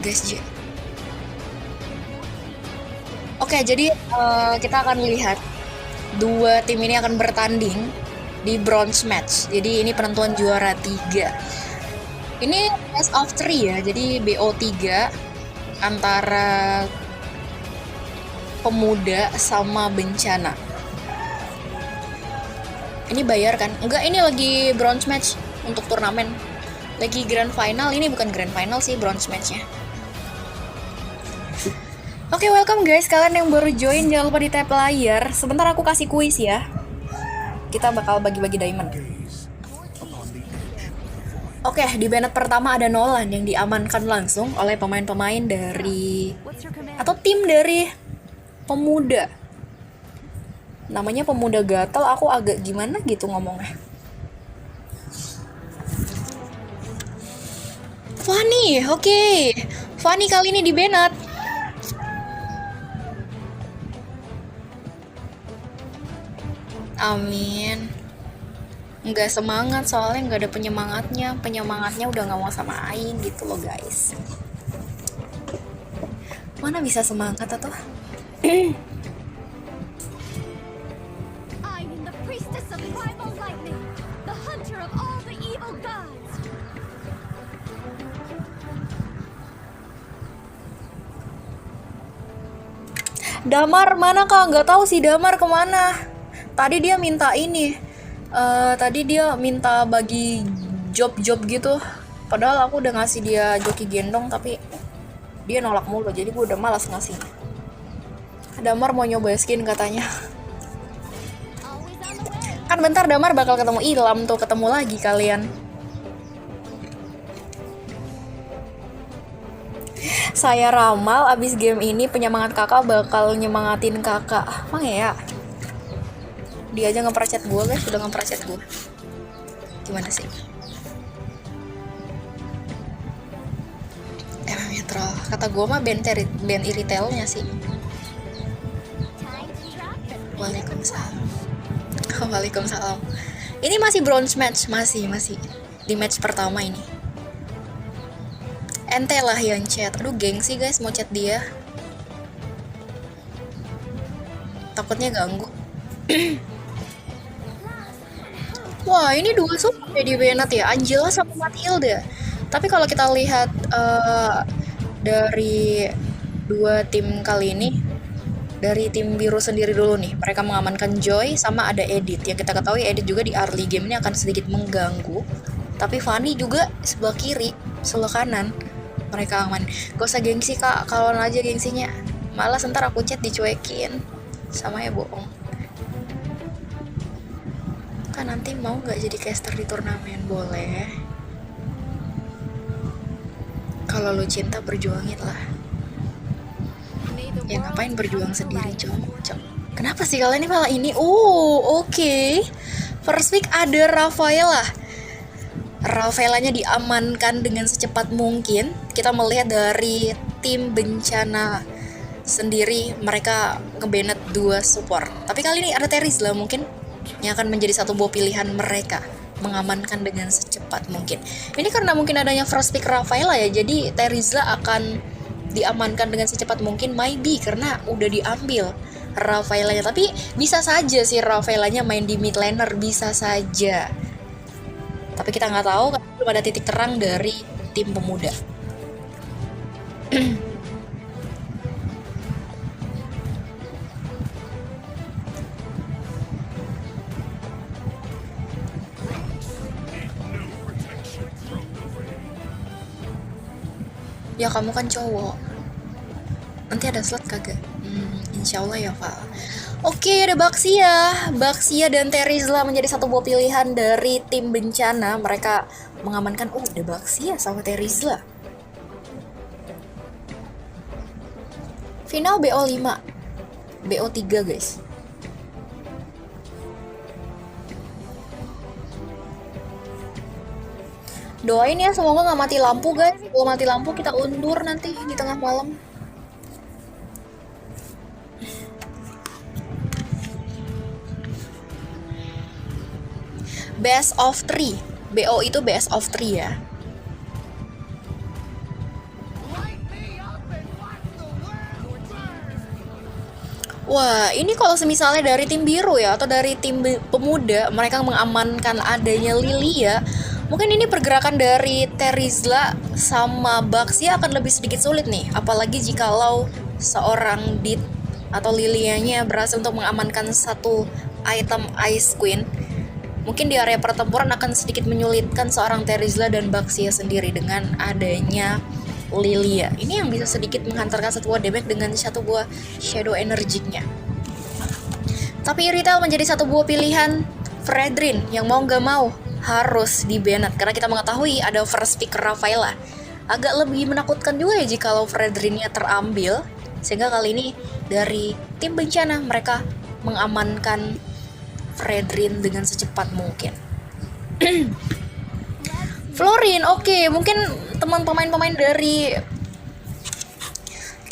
Guys, oke, jadi kita akan lihat dua tim ini akan bertanding di bronze match. Jadi ini penentuan juara 3. Ini best of 3 ya. Jadi BO3 antara pemuda sama bencana. Ini bayar kan? Enggak, ini lagi bronze match untuk turnamen. Lagi grand final, ini bukan grand final sih, bronze matchnya. Oke, welcome guys. Kalian yang baru join, jangan lupa di tap layar. Sebentar aku kasih kuis ya. Kita bakal bagi-bagi diamond. Oke, di banned pertama ada Nolan yang diamankan langsung oleh pemain-pemain dari atau tim dari pemuda. Namanya pemuda gatel, aku agak gimana gitu ngomongnya. Fanny, oke. Fanny kali ini di banned. Amin. Nggak semangat soalnya nggak ada penyemangatnya udah nggak mau sama Aing gitu loh guys. Mana bisa semangat atau Damar mana kak? Nggak tahu sih Damar kemana. Tadi dia minta ini. Tadi dia minta bagi job-job gitu. Padahal aku udah ngasih dia joki gendong tapi dia nolak mulu. Jadi gue udah malas ngasih. Damar mau nyoba skin katanya. Kan bentar Damar bakal ketemu Ilham tuh, ketemu lagi kalian. Saya ramal abis game ini penyemangat kakak bakal nyemangatin kakak. Emang ya? Dia aja nge-chat gue guys, udah nge-chat gue. Gimana sih? Emangnya troll. Kata gue mah band iritelnya sih. Waalaikumsalam. Waalaikumsalam. Ini masih bronze match, masih di match pertama ini. Ente lah yang chat. Aduh gengsi guys mau chat dia. Takutnya ganggu. Wah ini dua support ya di banned ya, Angela sama Matilda. Tapi kalau kita lihat dari dua tim kali ini, dari tim biru sendiri dulu nih, mereka mengamankan Joy sama ada Edit. Yang kita ketahui Edit juga di early game ini akan sedikit mengganggu. Tapi Fanny juga sebelah kiri, sebelah kanan. Mereka aman. Gak usah gengsi kak, kalon aja gengsinya. Malah ntar aku chat dicuekin. Sama ya bohong. Kan nanti mau gak jadi caster di turnamen? Boleh. Kalau lu cinta berjuangin lah. Ya ngapain berjuang sendiri cowok. Kenapa sih kalian ini malah ini? Oke. First pick ada Rafaela. Rafaelanya diamankan dengan secepat mungkin. Kita melihat dari tim bencana sendiri, mereka nge-banned 2 support. Tapi kali ini ada Terizla mungkin yang akan menjadi satu buah pilihan mereka, mengamankan dengan secepat mungkin. Ini karena mungkin adanya first pick Rafaela ya, jadi Terizla akan diamankan dengan secepat mungkin, maybe karena udah diambil Rafaelanya. Tapi bisa saja sih Rafaelanya main di mid laner, bisa saja. Tapi kita nggak tahu karena belum ada titik terang dari tim pemuda. Ya kamu kan cowok. Nanti ada slot kagak? Insya Allah ya Pak. Oke, ada Baxia dan Terizla menjadi satu buah pilihan dari tim bencana. Mereka mengamankan, ada Baxia sama Terizla. Final BO5, BO3 guys. Doain ya semoga nggak mati lampu guys. Kalau mati lampu kita undur nanti di tengah malam. Best of 3. BO itu best of 3 ya. Wah, ini kalau semisalnya dari tim biru ya, atau dari tim pemuda, mereka mengamankan adanya Lilia, mungkin ini pergerakan dari Terizla sama Baxia akan lebih sedikit sulit nih. Apalagi jikalau seorang Dit atau Lilianya berhasil untuk mengamankan satu item Ice Queen. Mungkin di area pertempuran akan sedikit menyulitkan seorang Terizla dan Baxia sendiri dengan adanya Lilia. Ini yang bisa sedikit menghantarkan satu buah damage dengan satu buah Shadow Energic-nya. Tapi Irithel menjadi satu buah pilihan Fredrin yang mau gak mau harus di-banned karena kita mengetahui ada first pick Rafaela. Agak lebih menakutkan juga ya jika Fredrinnya terambil, sehingga kali ini dari tim bencana mereka mengamankan Fredrin dengan secepat mungkin. Florin, oke, mungkin teman pemain-pemain dari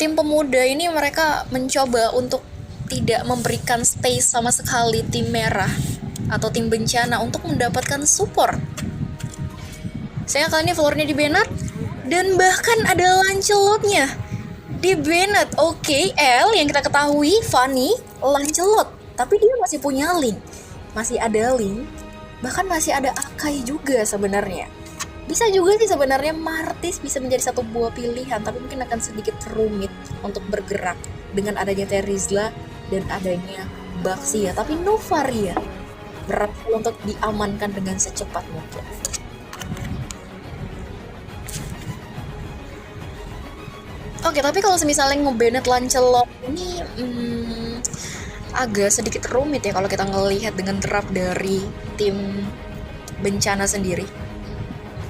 tim pemuda ini mereka mencoba untuk tidak memberikan space sama sekali tim merah atau tim bencana untuk mendapatkan support. Saya kali ini Florinnya di-banned dan bahkan ada Lancelotnya di-banned. Oke, L yang kita ketahui Fanny, Lancelot, tapi dia masih punya Link, masih ada Link, bahkan masih ada Akai juga sebenarnya. Bisa juga sih sebenarnya Martis bisa menjadi satu buah pilihan, tapi mungkin akan sedikit rumit untuk bergerak dengan adanya Terizla dan adanya Baxia. Tapi Novaria berat untuk diamankan dengan secepat mungkin. Oke, tapi kalau misalnya nge-banned Lancelot ini agak sedikit rumit ya kalau kita ngelihat dengan draft dari tim bencana sendiri.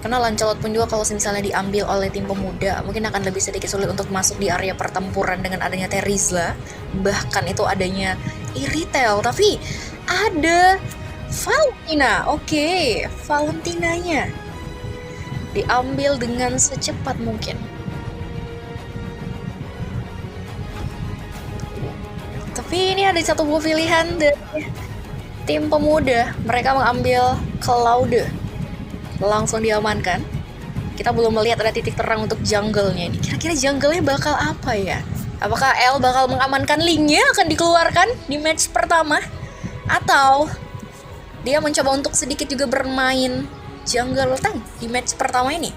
Karena Lancelot pun juga kalau misalnya diambil oleh tim pemuda mungkin akan lebih sedikit sulit untuk masuk di area pertempuran dengan adanya Terizla. Bahkan itu adanya Irithel. Tapi ada Valentina. Oke, Valentinanya diambil dengan secepat mungkin. Tapi ini ada satu buah pilihan dari tim pemuda. Mereka mengambil Claude. Langsung diamankan. Kita belum melihat ada titik terang untuk jungle-nya ini. Kira-kira jungle-nya bakal apa ya? Apakah L bakal mengamankan Link-nya akan dikeluarkan di match pertama? Atau dia mencoba untuk sedikit juga bermain jungle tank di match pertama ini?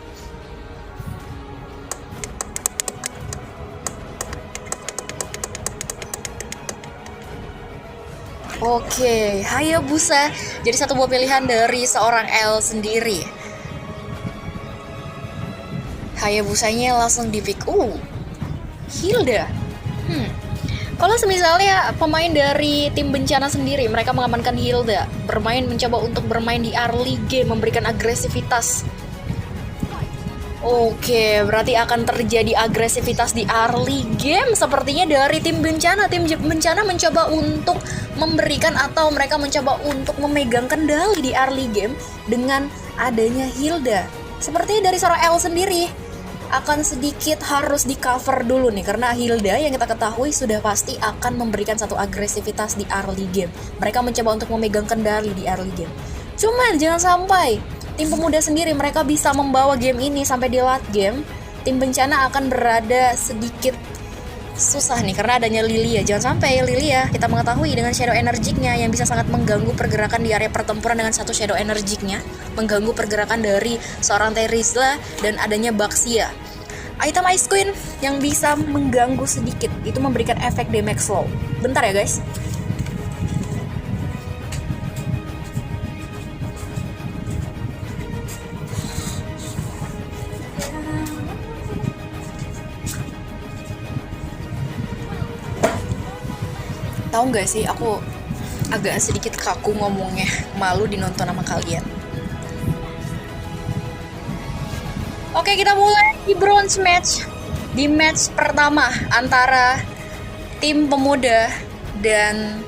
Oke, Hayabusa jadi satu buah pilihan dari seorang L sendiri. Hayabusanya langsung di-pick. Hilda. Kalau misalnya pemain dari tim bencana sendiri, mereka mengamankan Hilda, mencoba untuk bermain di early game, memberikan agresivitas. Oke, berarti akan terjadi agresivitas di early game sepertinya dari tim bencana. Tim bencana mencoba untuk memberikan atau mereka mencoba untuk memegang kendali di early game dengan adanya Hilda. Sepertinya dari seorang L sendiri akan sedikit harus di cover dulu nih, karena Hilda yang kita ketahui sudah pasti akan memberikan satu agresivitas di early game. Mereka mencoba untuk memegang kendali di early game. Cuman jangan sampai tim pemuda sendiri mereka bisa membawa game ini sampai di late game. Tim bencana akan berada sedikit susah nih karena adanya Lilia. Jangan sampai Lilia kita mengetahui dengan Shadow Energic-nya yang bisa sangat mengganggu pergerakan di area pertempuran dengan satu Shadow Energic-nya, mengganggu pergerakan dari seorang Terizla dan adanya Baxia. Item Ice Queen yang bisa mengganggu sedikit, itu memberikan efek damage slow. Bentar ya guys. Tahu nggak sih, aku agak sedikit kaku ngomongnya, malu dinonton sama kalian. Oke, kita mulai di bronze match. Di match pertama antara tim pemuda dan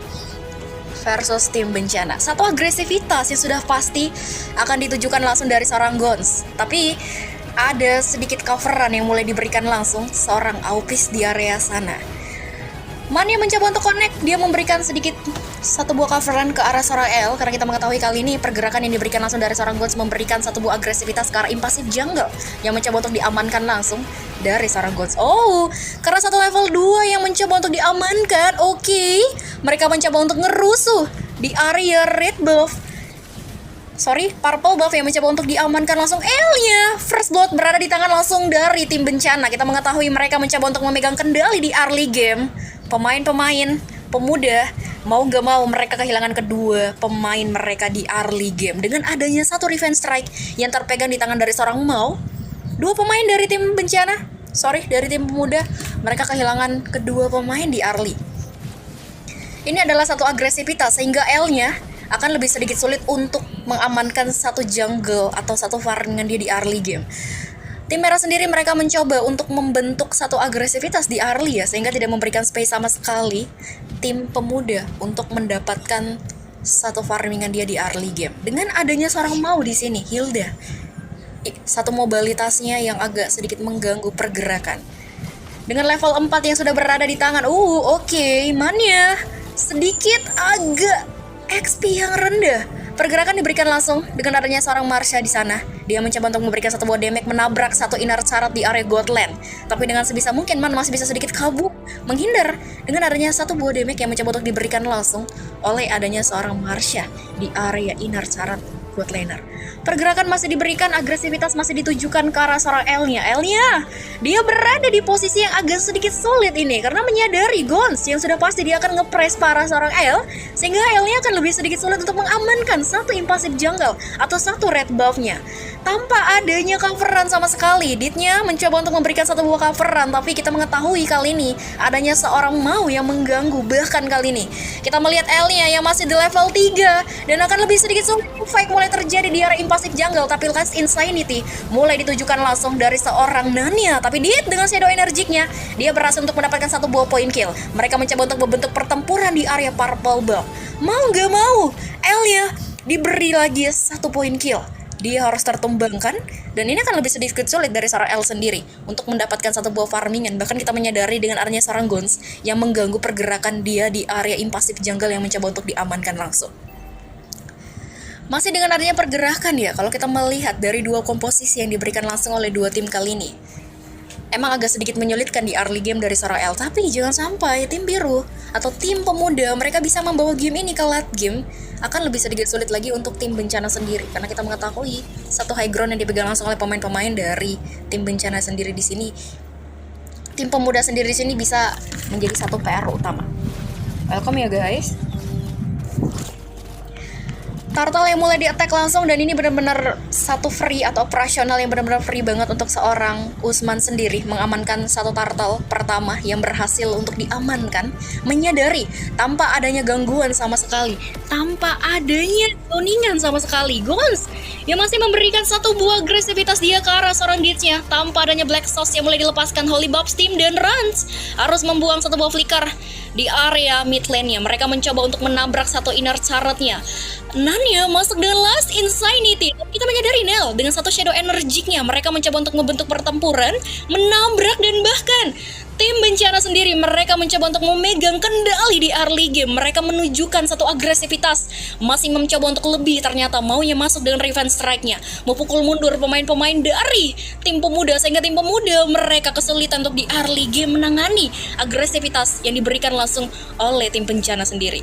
versus tim bencana. Satu agresivitas yang sudah pasti akan ditujukan langsung dari seorang Gons. Tapi ada sedikit coveran yang mulai diberikan langsung seorang Aupis di area sana. Man yang mencoba untuk connect, dia memberikan sedikit Satu buah coveran ke arah seorang L, karena kita mengetahui kali ini pergerakan yang diberikan langsung dari seorang Gons memberikan satu buah agresivitas ke arah impasif jungle yang mencoba untuk diamankan langsung dari seorang Gons. Oh, karena satu level 2 yang mencoba untuk diamankan. Oke, mereka mencoba untuk ngerusuh di area red buff. Purple buff yang mencoba untuk diamankan langsung L-nya. First blood berada di tangan langsung dari tim bencana. Kita mengetahui mereka mencoba untuk memegang kendali di early game. Pemain-pemain pemuda, mau gak mau mereka kehilangan kedua pemain mereka di early game. Dengan adanya satu revenge strike yang terpegang di tangan dari seorang Mau, dua pemain dari tim bencana, dari tim pemuda, mereka kehilangan kedua pemain di early. Ini adalah satu agresivitas sehingga L-nya akan lebih sedikit sulit untuk mengamankan satu jungle atau satu farmingan dia di early game. Tim merah sendiri mereka mencoba untuk membentuk satu agresivitas di early ya, sehingga tidak memberikan space sama sekali tim pemuda untuk mendapatkan satu farmingan dia di early game. Dengan adanya seorang Mau di sini, Hilda, satu mobilitasnya yang agak sedikit mengganggu pergerakan. Dengan level 4 yang sudah berada di tangan, Mania sedikit agak XP yang rendah. Pergerakan diberikan langsung dengan adanya seorang Marsha di sana. Dia mencoba untuk memberikan satu buah damage menabrak satu inner syarat di area Godland. Tapi dengan sebisa mungkin Man masih bisa sedikit kabur, menghindar dengan adanya satu buah damage yang mencoba untuk diberikan langsung oleh adanya seorang Marsha di area inner syarat Godlander. Pergerakan masih diberikan, agresivitas masih ditujukan ke arah seorang L-nya. Dia berada di posisi yang agak sedikit sulit ini karena menyadari Gons yang sudah pasti dia akan nge-press para seorang L, sehingga L-nya akan lebih sedikit sulit untuk mengamankan satu impasif jungle atau satu red buff-nya. Tanpa adanya coveran sama sekali, Ditnya mencoba untuk memberikan satu buah coveran, tapi kita mengetahui kali ini adanya seorang Mau yang mengganggu. Bahkan kali ini kita melihat L-nya yang masih di level 3 dan akan lebih sedikit sulit. Fight mulai terjadi di area impasif jungle, tapi Last Insanity mulai ditujukan langsung dari seorang Nanya. Tapi Dit dengan shadow energiknya, dia berhasil untuk mendapatkan satu buah point kill. Mereka mencoba untuk membentuk pertempuran di area purple buff. Mau gak mau, L-nya diberi lagi satu point kill. Dia harus tertumbangkan, dan ini akan lebih sedikit sulit dari seorang L sendiri untuk mendapatkan satu buah farmingan. Bahkan kita menyadari dengan adanya seorang Gons yang mengganggu pergerakan dia di area impasif jungle yang mencoba untuk diamankan langsung. Masih dengan adanya pergerakan ya, kalau kita melihat dari dua komposisi yang diberikan langsung oleh dua tim kali ini, emang agak sedikit menyulitkan di early game dari seorang L. Tapi jangan sampai tim biru atau tim pemuda mereka bisa membawa game ini ke late game, akan lebih sedikit sulit lagi untuk tim bencana sendiri, karena kita mengetahui satu high ground yang dipegang langsung oleh pemain-pemain dari tim bencana sendiri di sini. Tim pemuda sendiri di sini bisa menjadi satu PR utama. Welcome ya guys. Turtle yang mulai di-attack langsung, dan ini benar-benar satu free atau operasional yang benar-benar free banget untuk seorang Usman sendiri mengamankan satu turtle pertama yang berhasil untuk diamankan, menyadari tanpa adanya gangguan sama sekali, tanpa adanya tuningan sama sekali. Gons yang masih memberikan satu buah agresivitas dia ke arah seorang Ditnya, tanpa adanya Black Sauce yang mulai dilepaskan. Holy Bob Steam dan Rans harus membuang satu buah flicker di area mid lane-nya. Mereka mencoba untuk menabrak satu inner turret-nya. Nanya masuk dengan Last Insanity. Kita menyadari Nel dengan satu shadow energiknya mereka mencoba untuk membentuk pertempuran, menabrak, dan bahkan tim bencana sendiri mereka mencoba untuk memegang kendali di early game. Mereka menunjukkan satu agresivitas, masih mencoba untuk lebih, ternyata maunya masuk dengan revenge strike-nya, memukul mundur pemain-pemain dari tim pemuda, sehingga tim pemuda mereka kesulitan untuk di early game menangani agresivitas yang diberikan langsung oleh tim bencana sendiri.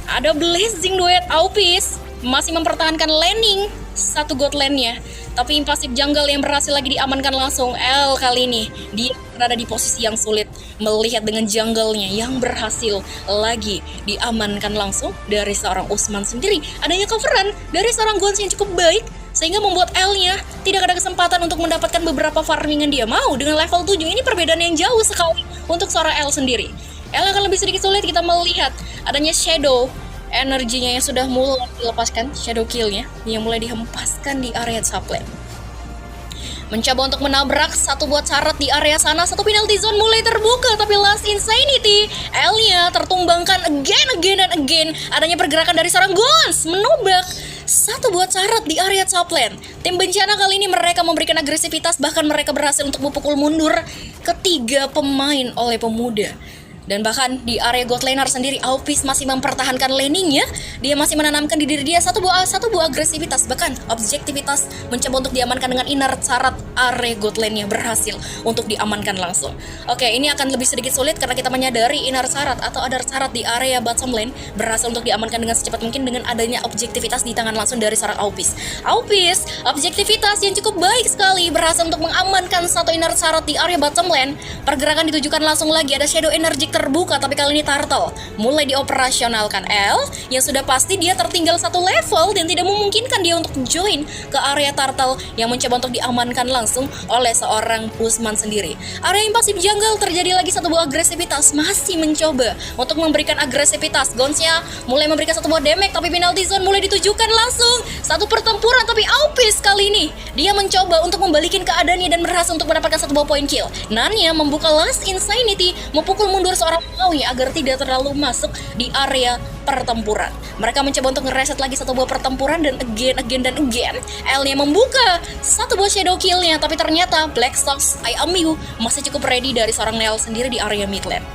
Ada Blazing Duet Aupis masih mempertahankan laning satu god lane-nya, tapi impasif jungle yang berhasil lagi diamankan langsung. L kali ini dia berada di posisi yang sulit melihat dengan jungle-nya yang berhasil lagi diamankan langsung dari seorang Usman sendiri. Adanya coveran dari seorang Gons yang cukup baik sehingga membuat L-nya tidak ada kesempatan untuk mendapatkan beberapa farmingan dia. Mau dengan level 7 ini perbedaan yang jauh sekali untuk seorang L sendiri. L akan lebih sedikit sulit. Kita melihat adanya shadow energinya yang sudah mulai dilepaskan, shadow kill-nya yang mulai dihempaskan di area top lane. Mencoba untuk menabrak satu buat syarat di area sana, satu penalty zone mulai terbuka, tapi Last Insanity L-nya tertumbangkan again. Adanya pergerakan dari seorang Gons menobak satu buat syarat di area top lane. Tim bencana kali ini mereka memberikan agresivitas, bahkan mereka berhasil untuk memukul mundur ketiga pemain oleh pemuda. Dan bahkan di area God laner sendiri, Aupis masih mempertahankan laningnya. Dia masih menanamkan di diri dia satu buah agresivitas, bahkan objektivitas, mencoba untuk diamankan dengan inner syarat area God lane-nya berhasil untuk diamankan langsung. Oke, ini akan lebih sedikit sulit karena kita menyadari inner syarat atau ada syarat di area bottom lane berhasil untuk diamankan dengan secepat mungkin dengan adanya objektivitas di tangan langsung dari seorang Aupis. Aupis, objektivitas yang cukup baik sekali, berhasil untuk mengamankan satu inner syarat di area bottom lane. Pergerakan ditujukan langsung lagi, ada shadow energy terbuka, tapi kali ini Turtle mulai dioperasionalkan. L yang sudah pasti dia tertinggal satu level dan tidak memungkinkan dia untuk join ke area Turtle yang mencoba untuk diamankan langsung oleh seorang Usman sendiri. Area impasif jungle terjadi lagi satu buah agresivitas, masih mencoba untuk memberikan agresivitas. Gonsnya mulai memberikan satu buah damage, tapi penalty zone mulai ditujukan langsung. Satu pertempuran, tapi Aupis kali ini dia mencoba untuk membalikin keadaannya dan berhasil untuk mendapatkan satu buah point kill. Nanya membuka Last Insanity, memukul mundur seorang Maui agar tidak terlalu masuk di area pertempuran. Mereka mencoba untuk ngereset lagi satu buah pertempuran dan again. L-nya membuka satu buah shadow kill-nya, tapi ternyata Black Stocks I Am You masih cukup ready dari seorang Nel sendiri di area mid lane.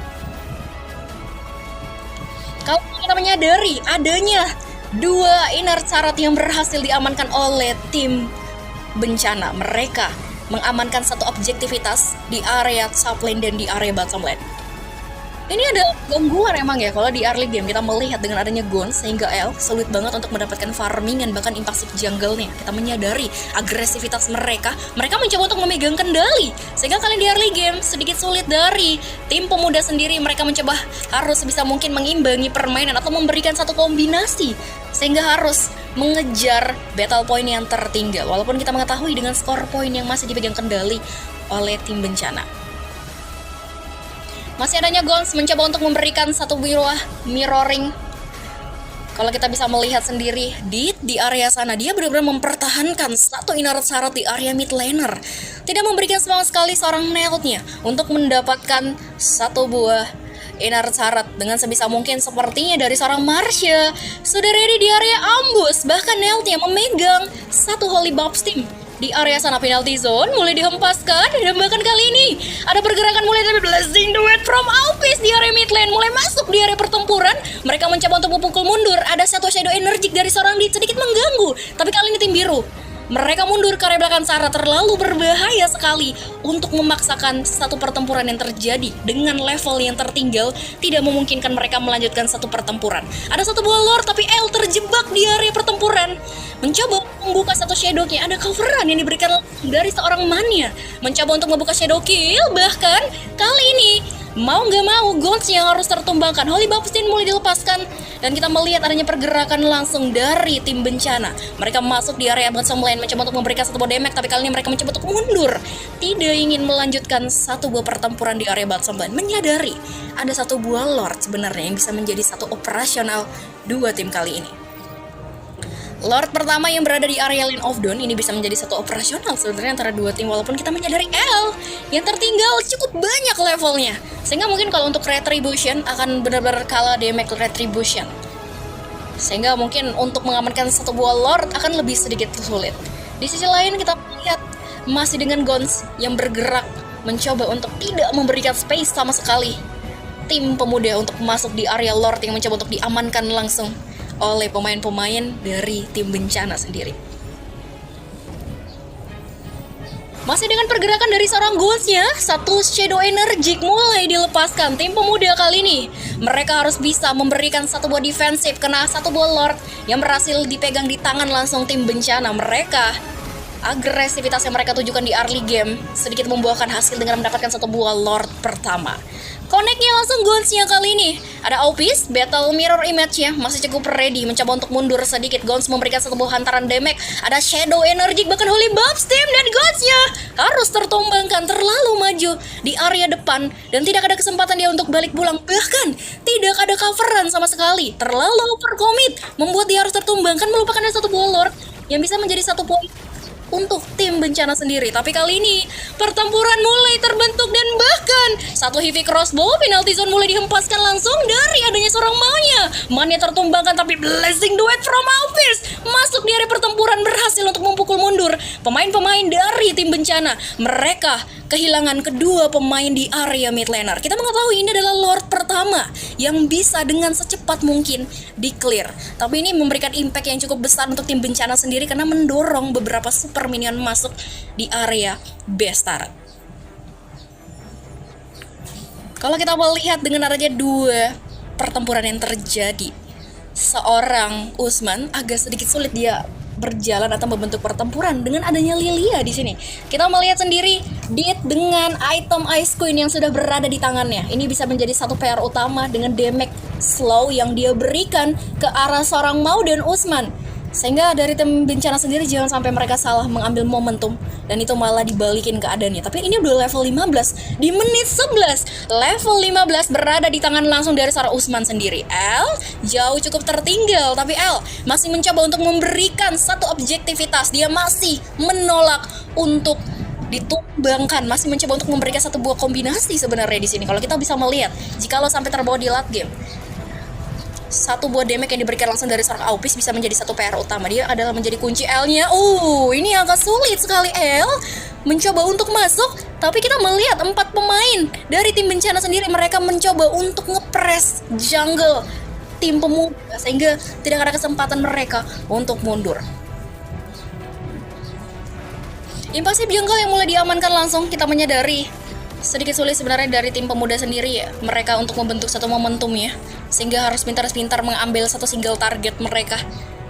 Kalau kita menyadari adanya dua inner syarat yang berhasil diamankan oleh tim bencana, mereka mengamankan satu objektivitas di area top lane dan di area bottom lane. Ini ada gangguan emang ya kalau di early game kita melihat dengan adanya Gons sehingga L sulit banget untuk mendapatkan farmingan bahkan impulsif jungle-nya. Kita menyadari agresivitas mereka mencoba untuk memegang kendali sehingga kalian di early game sedikit sulit dari tim pemuda sendiri. Mereka mencoba harus sebisa mungkin mengimbangi permainan atau memberikan satu kombinasi sehingga harus mengejar battle point yang tertinggal walaupun kita mengetahui dengan skor point yang masih dipegang kendali oleh tim bencana. Masih adanya Gons mencoba untuk memberikan satu buah mirroring. Kalau kita bisa melihat sendiri di area sana, dia benar-benar mempertahankan satu inner syarat di area mid laner. Tidak memberikan sama sekali seorang Nelt-nya untuk mendapatkan satu buah inner syarat dengan sebisa mungkin sepertinya dari seorang Marsha. Sudah ready di area ambush, bahkan Nelt-nya memegang satu Holy Bob Steam. Di area sana penalty zone mulai dihempaskan dan bahkan kali ini ada pergerakan mulai dari Blessing the Weight from Aupis di area mid lane mulai masuk di area pertempuran. Mereka mencoba untuk memukul mundur. Ada satu shadow energik dari seorang Lead sedikit mengganggu, tapi kali ini tim biru mereka mundur ke area belakang Sarah, terlalu berbahaya sekali untuk memaksakan satu pertempuran yang terjadi dengan level yang tertinggal, tidak memungkinkan mereka melanjutkan satu pertempuran. Ada satu buah lord tapi L terjebak di area pertempuran, mencoba membuka satu shadow-nya. Ada coveran yang diberikan dari seorang Mania, mencoba untuk membuka shadow kill, bahkan kali ini mau nggak mau Gons yang harus tertumbangkan. Holy Baptiste mulai dilepaskan dan kita melihat adanya pergerakan langsung dari tim bencana. Mereka masuk di area bottom lane mencoba untuk memberikan satu buah damage, tapi kali ini mereka mencoba untuk mundur, tidak ingin melanjutkan satu buah pertempuran di area bottom lane, menyadari ada satu buah lord sebenarnya yang bisa menjadi satu operasional dua tim kali ini. Lord pertama yang berada di area Lane of Dawn ini bisa menjadi satu operasional sebenarnya antara dua tim, walaupun kita menyadari L yang tertinggal cukup banyak levelnya, sehingga mungkin kalau untuk Retribution akan benar-benar kalah damage Retribution, sehingga mungkin untuk mengamankan satu buah Lord akan lebih sedikit sulit. Di sisi lain kita melihat masih dengan Gons yang bergerak mencoba untuk tidak memberikan space sama sekali tim pemuda untuk masuk di area Lord yang mencoba untuk diamankan langsung oleh pemain-pemain dari tim bencana sendiri. Masih dengan pergerakan dari seorang Ghost-nya, satu Shadow Energic mulai dilepaskan. Tim pemuda kali ini, mereka harus bisa memberikan satu buah defensif, kena satu buah Lord yang berhasil dipegang di tangan langsung tim bencana. Mereka, agresivitas yang mereka tujukan di early game sedikit membuahkan hasil dengan mendapatkan satu buah Lord pertama. Connect-nya langsung Gons-nya kali ini. Ada Aupis, Battle Mirror Image-nya masih cukup ready, mencoba untuk mundur sedikit. Gons memberikan satu buah hantaran damage. Ada Shadow Energic, bahkan Holy Bubs Team, dan Gons-nya harus tertumbangkan, terlalu maju di area depan dan tidak ada kesempatan dia untuk balik pulang. Bahkan tidak ada coveran sama sekali. Terlalu overcommit membuat dia harus tertumbangkan, melupakan ada satu buah Lord yang bisa menjadi satu poin untuk tim bencana sendiri. Tapi kali ini pertempuran mulai terbentuk dan bahkan satu heavy crossbow penalty zone mulai dihempaskan langsung dari adanya seorang Mania tertumbangkan, tapi Blessing the Weight from Aupis masuk di area pertempuran berhasil untuk memukul mundur pemain-pemain dari tim bencana, mereka kehilangan kedua pemain di area mid laner. Kita mengetahui ini adalah Lord pertama yang bisa dengan secepat mungkin di clear. Tapi ini memberikan impact yang cukup besar untuk tim bencana sendiri karena mendorong beberapa super minion masuk di area base turret. Kalau kita melihat dengan adanya dua pertempuran yang terjadi, seorang Usman agak sedikit sulit dia berjalan atau membentuk pertempuran dengan adanya Lilia di sini. Kita melihat sendiri Dit dengan item Ice Queen yang sudah berada di tangannya. Ini bisa menjadi satu PR utama dengan damage slow yang dia berikan ke arah seorang Mau dan Usman. Sehingga dari tim bencana sendiri jangan sampai mereka salah mengambil momentum dan itu malah dibalikin keadaannya. Tapi ini udah level 15 di menit 11. Level 15 berada di tangan langsung dari seorang Usman sendiri. L jauh cukup tertinggal, tapi L masih mencoba untuk memberikan satu objektivitas. Dia masih menolak untuk ditumbangkan, masih mencoba untuk memberikan satu buah kombinasi sebenarnya di sini. Kalau kita bisa melihat, jika lo sampai terbawa di late game, satu buah damage yang diberikan langsung dari seorang Aupis bisa menjadi satu PR utama. Dia adalah menjadi kunci L-nya. Ini agak sulit sekali L mencoba untuk masuk. Tapi kita melihat 4 pemain dari tim bencana sendiri, mereka mencoba untuk ngepres jungle tim pemuda sehingga tidak ada kesempatan mereka untuk mundur. Invasi jungle yang mulai diamankan langsung, kita menyadari sedikit sulit sebenarnya dari tim pemuda sendiri ya, mereka untuk membentuk satu momentum ya, sehingga harus pintar-pintar mengambil satu single target mereka.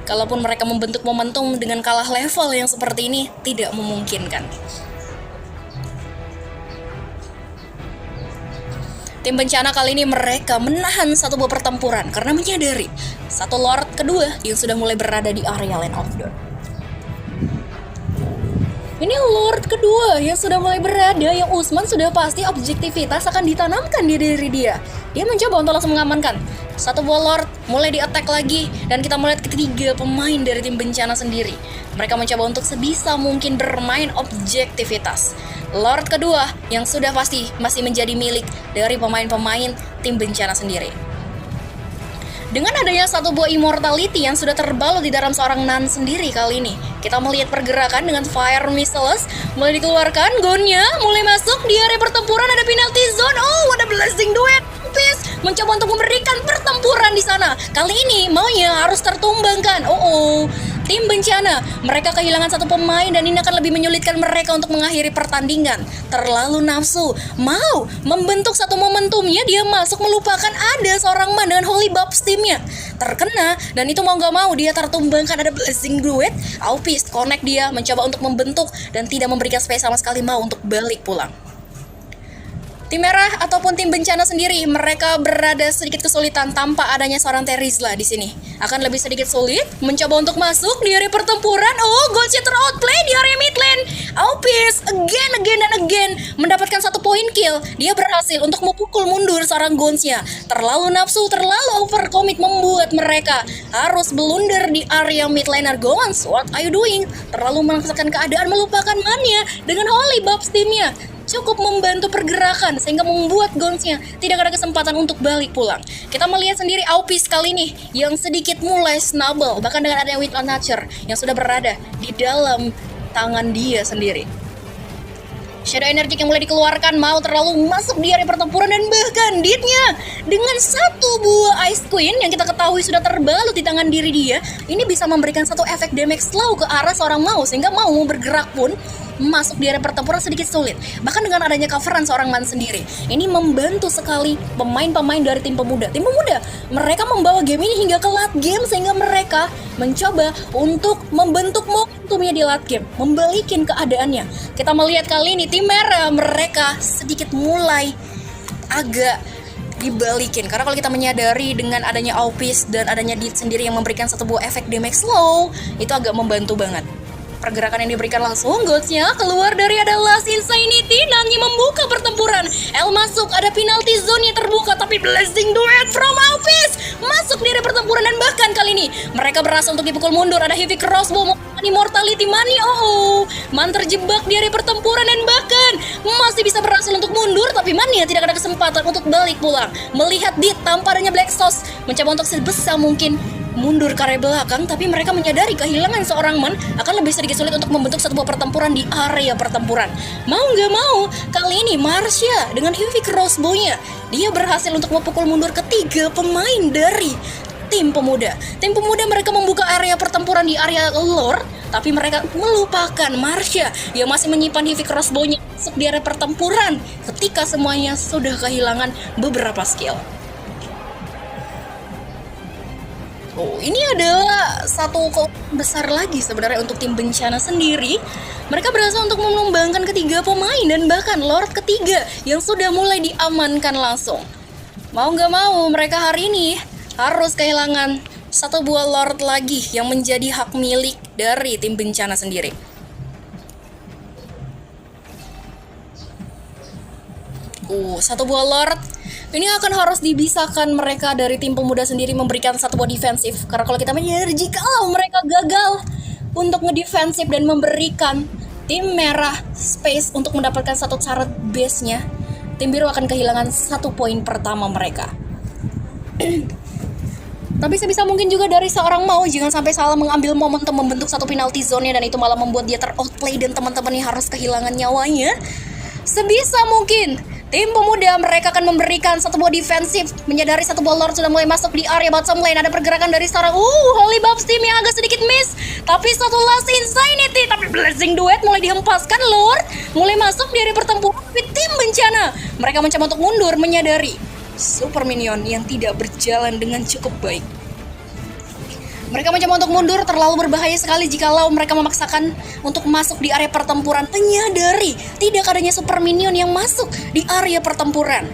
Kalaupun mereka membentuk momentum dengan kalah level yang seperti ini, tidak memungkinkan. Tim bencana kali ini mereka menahan satu buah pertempuran karena menyadari satu Lord kedua yang sudah mulai berada di area Land of Dawn. Ini Lord kedua yang sudah mulai berada, yang Usman sudah pasti objektivitas akan ditanamkan di diri dia. Dia mencoba untuk langsung mengamankan satu buah Lord, mulai di-attack lagi, dan kita melihat ketiga pemain dari tim bencana sendiri. Mereka mencoba untuk sebisa mungkin bermain objektivitas. Lord kedua yang sudah pasti masih menjadi milik dari pemain-pemain tim bencana sendiri. Dengan adanya satu buah immortality yang sudah terbalut di dalam seorang Nan sendiri kali ini, kita melihat pergerakan dengan Fire Missiles mulai dikeluarkan, gonnya mulai masuk di area pertempuran, ada penalty zone. Ada blessing duet. Peace mencoba untuk memberikan pertempuran di sana. Kali ini maunya harus tertumbangkan. Tim bencana, mereka kehilangan satu pemain dan ini akan lebih menyulitkan mereka untuk mengakhiri pertandingan. Terlalu nafsu, mau membentuk satu momentumnya, dia masuk melupakan ada seorang man dengan Holy Babs timnya terkena, dan itu mau gak mau dia tertumbangkan. Ada blessing duet, Aupis connect dia, mencoba untuk membentuk dan tidak memberikan space sama sekali mau untuk balik pulang. Tim merah ataupun tim bencana sendiri, mereka berada sedikit kesulitan tanpa adanya seorang Terizla di sini. Akan lebih sedikit sulit mencoba untuk masuk di area pertempuran. Goldshot teroutplay di area mid lane. Aupis again mendapatkan satu poin kill. Dia berhasil untuk memukul mundur seorang Gonsnya. Terlalu nafsu, terlalu overcommit membuat mereka harus blunder di area mid laner. Gons, what are you doing? Terlalu memaksakan keadaan, melupakan mannya dengan Holy Babs timnya. Cukup membantu pergerakan sehingga membuat Gonsnya tidak ada kesempatan untuk balik pulang. Kita melihat sendiri Aupis kali ini yang sedikit mulai snubble, bahkan dengan adanya With Nature yang sudah berada di dalam tangan dia sendiri. Shadow Energy yang mulai dikeluarkan, mau terlalu masuk di area pertempuran, dan bahkan Ditnya dengan satu buah Ice Queen yang kita ketahui sudah terbalut di tangan diri dia, ini bisa memberikan satu efek damage slow ke arah seorang Mau sehingga Mau bergerak pun masuk di area pertempuran sedikit sulit. Bahkan dengan adanya coveran seorang Man sendiri, ini membantu sekali pemain-pemain dari tim pemuda. Tim pemuda, mereka membawa game ini hingga ke late game sehingga mereka mencoba untuk membentuk momentumnya di late game, membalikin keadaannya. Kita melihat kali ini tim merah, mereka sedikit mulai agak dibalikin. Karena kalau kita menyadari dengan adanya Aupis dan adanya Dit sendiri yang memberikan satu buah efek damage slow, itu agak membantu banget. Pergerakan yang diberikan langsung, Godsnya keluar dari ada Last Insanity, Nanyi membuka pertempuran. L masuk, ada penalty zone yang terbuka, tapi blessing duet from Aupis masuk di area pertempuran, dan bahkan kali ini mereka berhasil untuk dipukul mundur. Ada heavy crossbow, immortality money. Man terjebak di area pertempuran dan bahkan masih bisa berhasil untuk mundur, tapi Mania tidak ada kesempatan untuk balik pulang. Melihat Dit tanpa adanya Black Sauce, mencoba untuk sebisa mungkin mundur ke area belakang, tapi mereka menyadari kehilangan seorang man akan lebih sedikit sulit untuk membentuk satu buah pertempuran di area pertempuran. Mau nggak mau, kali ini Marcia dengan heavy crossbow-nya, dia berhasil untuk memukul mundur ketiga pemain dari tim pemuda. Tim pemuda mereka membuka area pertempuran di area Lord, tapi mereka melupakan Marcia yang masih menyimpan heavy crossbow-nya masuk di area pertempuran ketika semuanya sudah kehilangan beberapa skill. Oh, ini adalah satu keuntungan besar lagi sebenarnya untuk tim bencana sendiri. Mereka berhasil untuk menumbangkan ketiga pemain dan bahkan Lord ketiga yang sudah mulai diamankan langsung. Mau nggak mau, mereka hari ini harus kehilangan satu buah Lord lagi yang menjadi hak milik dari tim bencana sendiri. Satu buah Lord ini akan harus dibisahkan mereka dari tim pemuda sendiri memberikan satu buah defensif. Karena kalau kita menyadari jikalau mereka gagal untuk ngedefensif dan memberikan tim merah space untuk mendapatkan satu syarat base-nya, tim biru akan kehilangan 1 poin pertama mereka. Tapi sebisa mungkin juga dari seorang Mau jangan sampai salah mengambil momentum membentuk satu penalty zone-nya dan itu malah membuat dia ter-outplay dan teman-temannya harus kehilangan nyawanya. Sebisa mungkin tim pemuda mereka akan memberikan satu buah defensif, menyadari satu buah Lord sudah mulai masuk di area bottom lane. Ada pergerakan dari seorang Holy Babs team yang agak sedikit miss, tapi satu last insanity, tapi blessing duet mulai dihempaskan. Lord mulai masuk di area pertempuran, tapi tim bencana mereka mencoba untuk mundur menyadari super minion yang tidak berjalan dengan cukup baik. Mereka mencoba untuk mundur, terlalu berbahaya sekali jikalau mereka memaksakan untuk masuk di area pertempuran, menyadari tidak adanya super minion yang masuk di area pertempuran.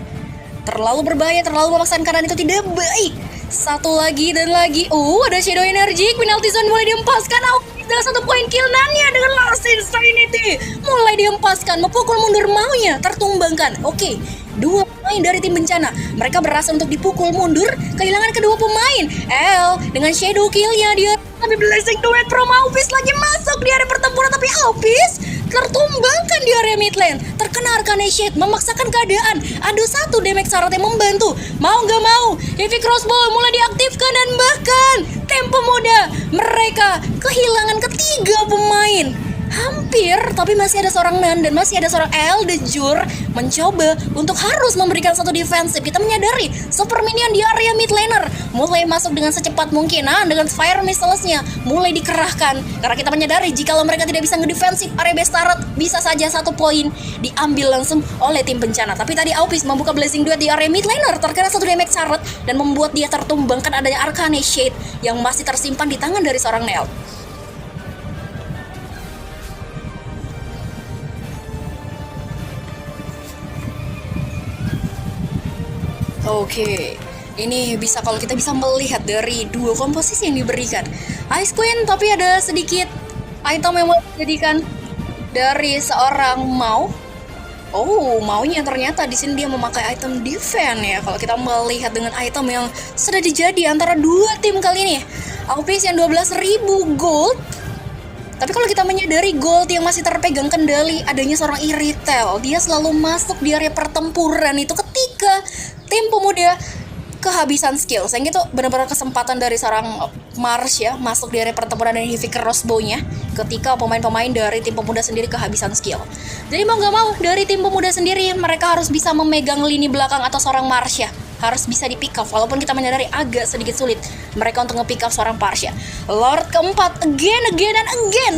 Terlalu berbahaya, terlalu memaksakan karena itu tidak baik. Satu lagi dan lagi. Ada Shadow Energy, penalty zone mulai dihempaskan. Dengan satu poin kill Nanya dengan Last Insanity mulai dihempaskan, memukul mundur Maunya tertumbangkan. Oke, dua pemain dari tim bencana mereka berhasil untuk dipukul mundur, kehilangan kedua pemain. Dengan shadow killnya dia, tapi blessing duet from Aupis lagi masuk di area pertempuran, tapi Aupis tertumbangkan di area mid lane, terkena Arcane Shade, memaksakan keadaan. Ada satu damage syarat yang membantu. Mau nggak mau, heavy crossbow mulai diaktifkan dan bahkan tim pemuda mereka kehilangan ketiga pemain. Hampir, tapi masih ada seorang Nan dan masih ada seorang Eldejur mencoba untuk harus memberikan satu defensif. Kita menyadari super minion di area mid laner mulai masuk dengan secepat mungkin. Dengan fire missiles-nya mulai dikerahkan karena kita menyadari jikalau mereka tidak bisa ngedefensif area base turret, bisa saja satu poin diambil langsung oleh tim bencana. Tapi tadi Aupis membuka blessing duet di area mid laner, terkena satu damage turret dan membuat dia tertumbangkan adanya Arcane Shade yang masih tersimpan di tangan dari seorang Nel. Oke, ini bisa kalau kita bisa melihat dari dua komposisi yang diberikan. Ice Queen, tapi ada sedikit item yang mau dijadikan dari seorang Mau. Maunya ternyata di sini dia memakai item defense ya. Kalau kita melihat dengan item yang sudah dijadi antara dua tim kali ini, Aupis yang 12.000 gold. Tapi kalau kita menyadari gold yang masih terpegang kendali adanya seorang Iritel, dia selalu masuk di area pertempuran itu ketika tim pemuda kehabisan skill. Sehingga itu benar-benar kesempatan dari seorang Mars ya masuk di area pertempuran dan heavy crossbow-nya ketika pemain-pemain dari tim pemuda sendiri kehabisan skill. Jadi mau nggak mau dari tim pemuda sendiri mereka harus bisa memegang lini belakang atau seorang Mars ya. Harus bisa di pick up, walaupun kita menyadari agak sedikit sulit mereka untuk nge-pick up seorang Parsia. Lord keempat, again,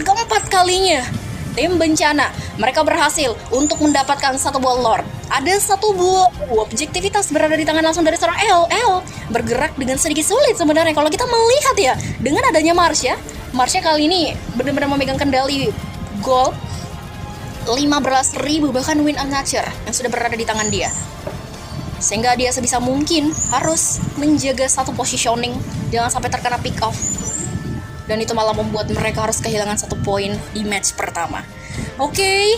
keempat kalinya tim bencana mereka berhasil untuk mendapatkan satu buah Lord. Ada satu buah objektivitas berada di tangan langsung dari seorang LL, bergerak dengan sedikit sulit sebenarnya kalau kita melihat ya. Dengan adanya Marcia kali ini benar-benar memegang kendali gold 15.000 bahkan win unnatured yang sudah berada di tangan dia. Sehingga dia sebisa mungkin harus menjaga satu positioning, jangan sampai terkena pick off. Dan itu malah membuat mereka harus kehilangan satu poin di match pertama. Oke,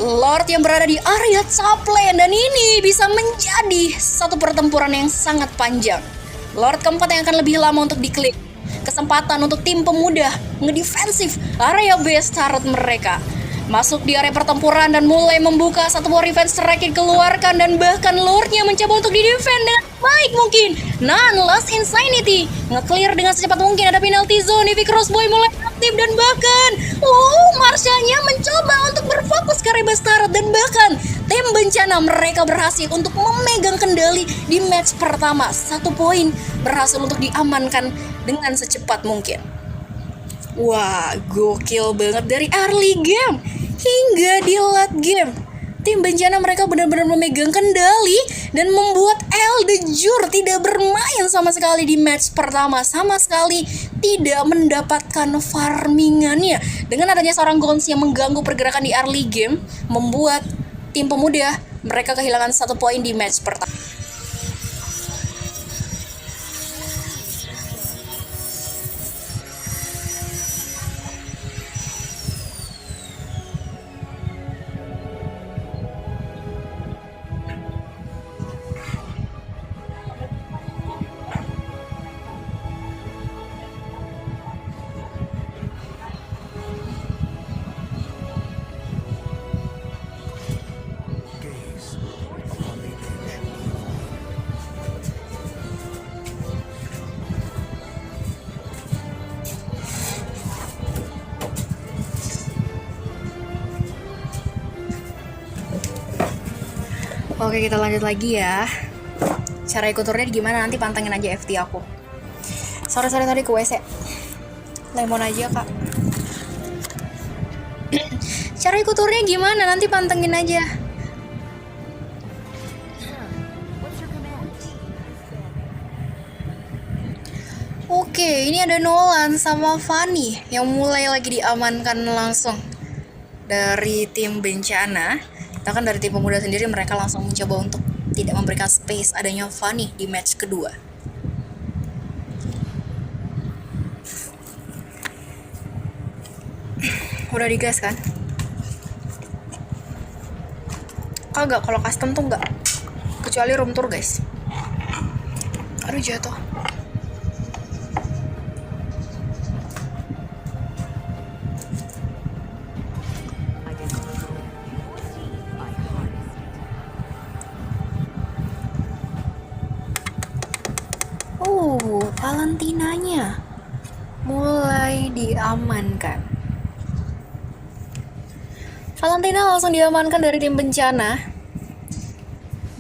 Lord yang berada di area top lane, dan ini bisa menjadi satu pertempuran yang sangat panjang. Lord keempat yang akan lebih lama untuk diklik. Kesempatan untuk tim pemuda ngedefensif area base turret mereka. masuk di area pertempuran dan mulai membuka satu buah revenge strike yang dikeluarkan, dan bahkan Lordnya mencoba untuk di-defend dengan baik mungkin. Last Insanity nge-clear dengan secepat mungkin. Ada penalty zone, Ivy Crossboy mulai aktif, dan bahkan Marshallnya mencoba untuk berfokus ke area Bastard, dan bahkan tim bencana mereka berhasil untuk memegang kendali di match pertama. 1 poin berhasil untuk diamankan dengan secepat mungkin. Wah, gokil banget dari early game hingga di late game. Tim bencana mereka benar-benar memegang kendali dan membuat El de Jur tidak bermain sama sekali di match pertama. Sama sekali tidak mendapatkan farmingannya. Dengan adanya seorang Gons yang mengganggu pergerakan di early game, membuat tim pemuda mereka kehilangan 1 poin di match pertama. Oke, kita lanjut lagi ya. Cara ikut turnya gimana nanti pantengin aja FT aku. Sore-sore tadi ke WC. Lemon aja, Kak. Cara ikut turnya gimana nanti pantengin aja. Oke, ini ada Nolan sama Fanny yang mulai lagi diamankan langsung dari tim bencana. Bahkan dari tim pemuda sendiri mereka langsung mencoba untuk tidak memberikan space adanya Fanny di match kedua. Udah digas kan? Kagak, kalau custom tuh enggak. Kecuali room tour, guys. Aduh, jatuh. Valentinanya mulai diamankan. Valentina langsung diamankan dari tim bencana.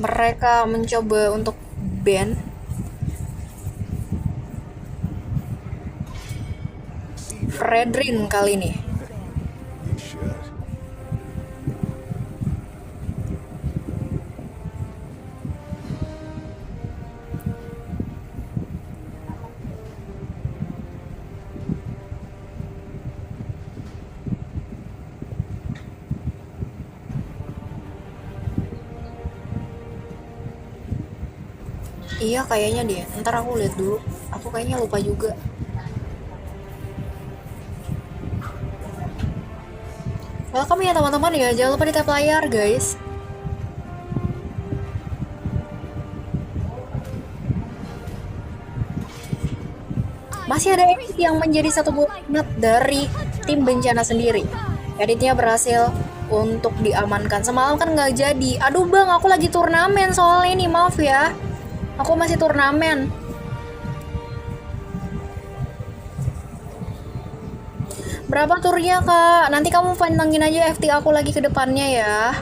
Mereka mencoba untuk ban Fredrin kali ini. Iya, kayaknya dia. Ntar aku lihat dulu. Aku kayaknya lupa juga. Welcome ya teman-teman ya. Jangan lupa di tap layar, guys. Masih ada edit yang menjadi satu buah dari tim bencana sendiri. Editnya berhasil untuk diamankan. Semalam kan nggak jadi. Aduh bang, aku lagi turnamen soalnya ini, maaf ya. Aku masih turnamen. Berapa turnya, Kak? Nanti kamu pantengin aja FT aku lagi ke depannya ya.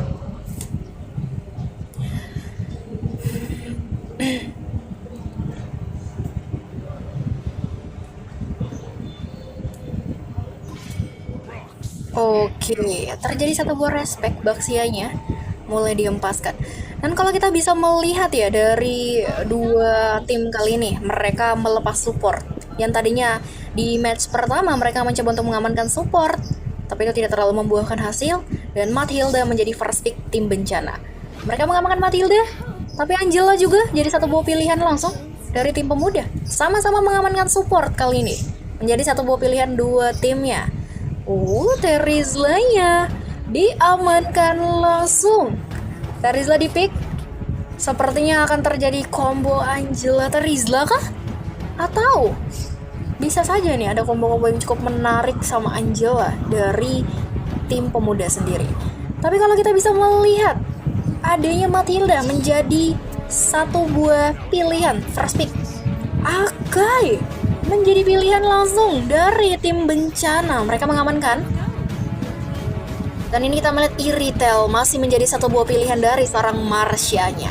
Oke, terjadi satu buah respect Baxianya mulai dihempaskan. Dan kalau kita bisa melihat ya dari dua tim kali ini, mereka melepas support. Yang tadinya di match pertama mereka mencoba untuk mengamankan support, tapi itu tidak terlalu membuahkan hasil, dan Matilda menjadi first pick tim bencana. Mereka mengamankan Matilda, tapi Angela juga jadi satu buah pilihan langsung dari tim pemuda. Sama-sama mengamankan support kali ini, menjadi satu buah pilihan dua timnya. Terizlanya diamankan langsung. Terizla di pick. Sepertinya akan terjadi combo Angela Terizla kah? Atau bisa saja nih ada combo-combo yang cukup menarik sama Angela dari tim pemuda sendiri. Tapi kalau kita bisa melihat adanya Matilda menjadi satu buah pilihan first pick, Akai menjadi pilihan langsung dari tim bencana. Mereka mengamankan. Dan ini kita melihat Iritel masih menjadi satu buah pilihan dari seorang Marsha-nya.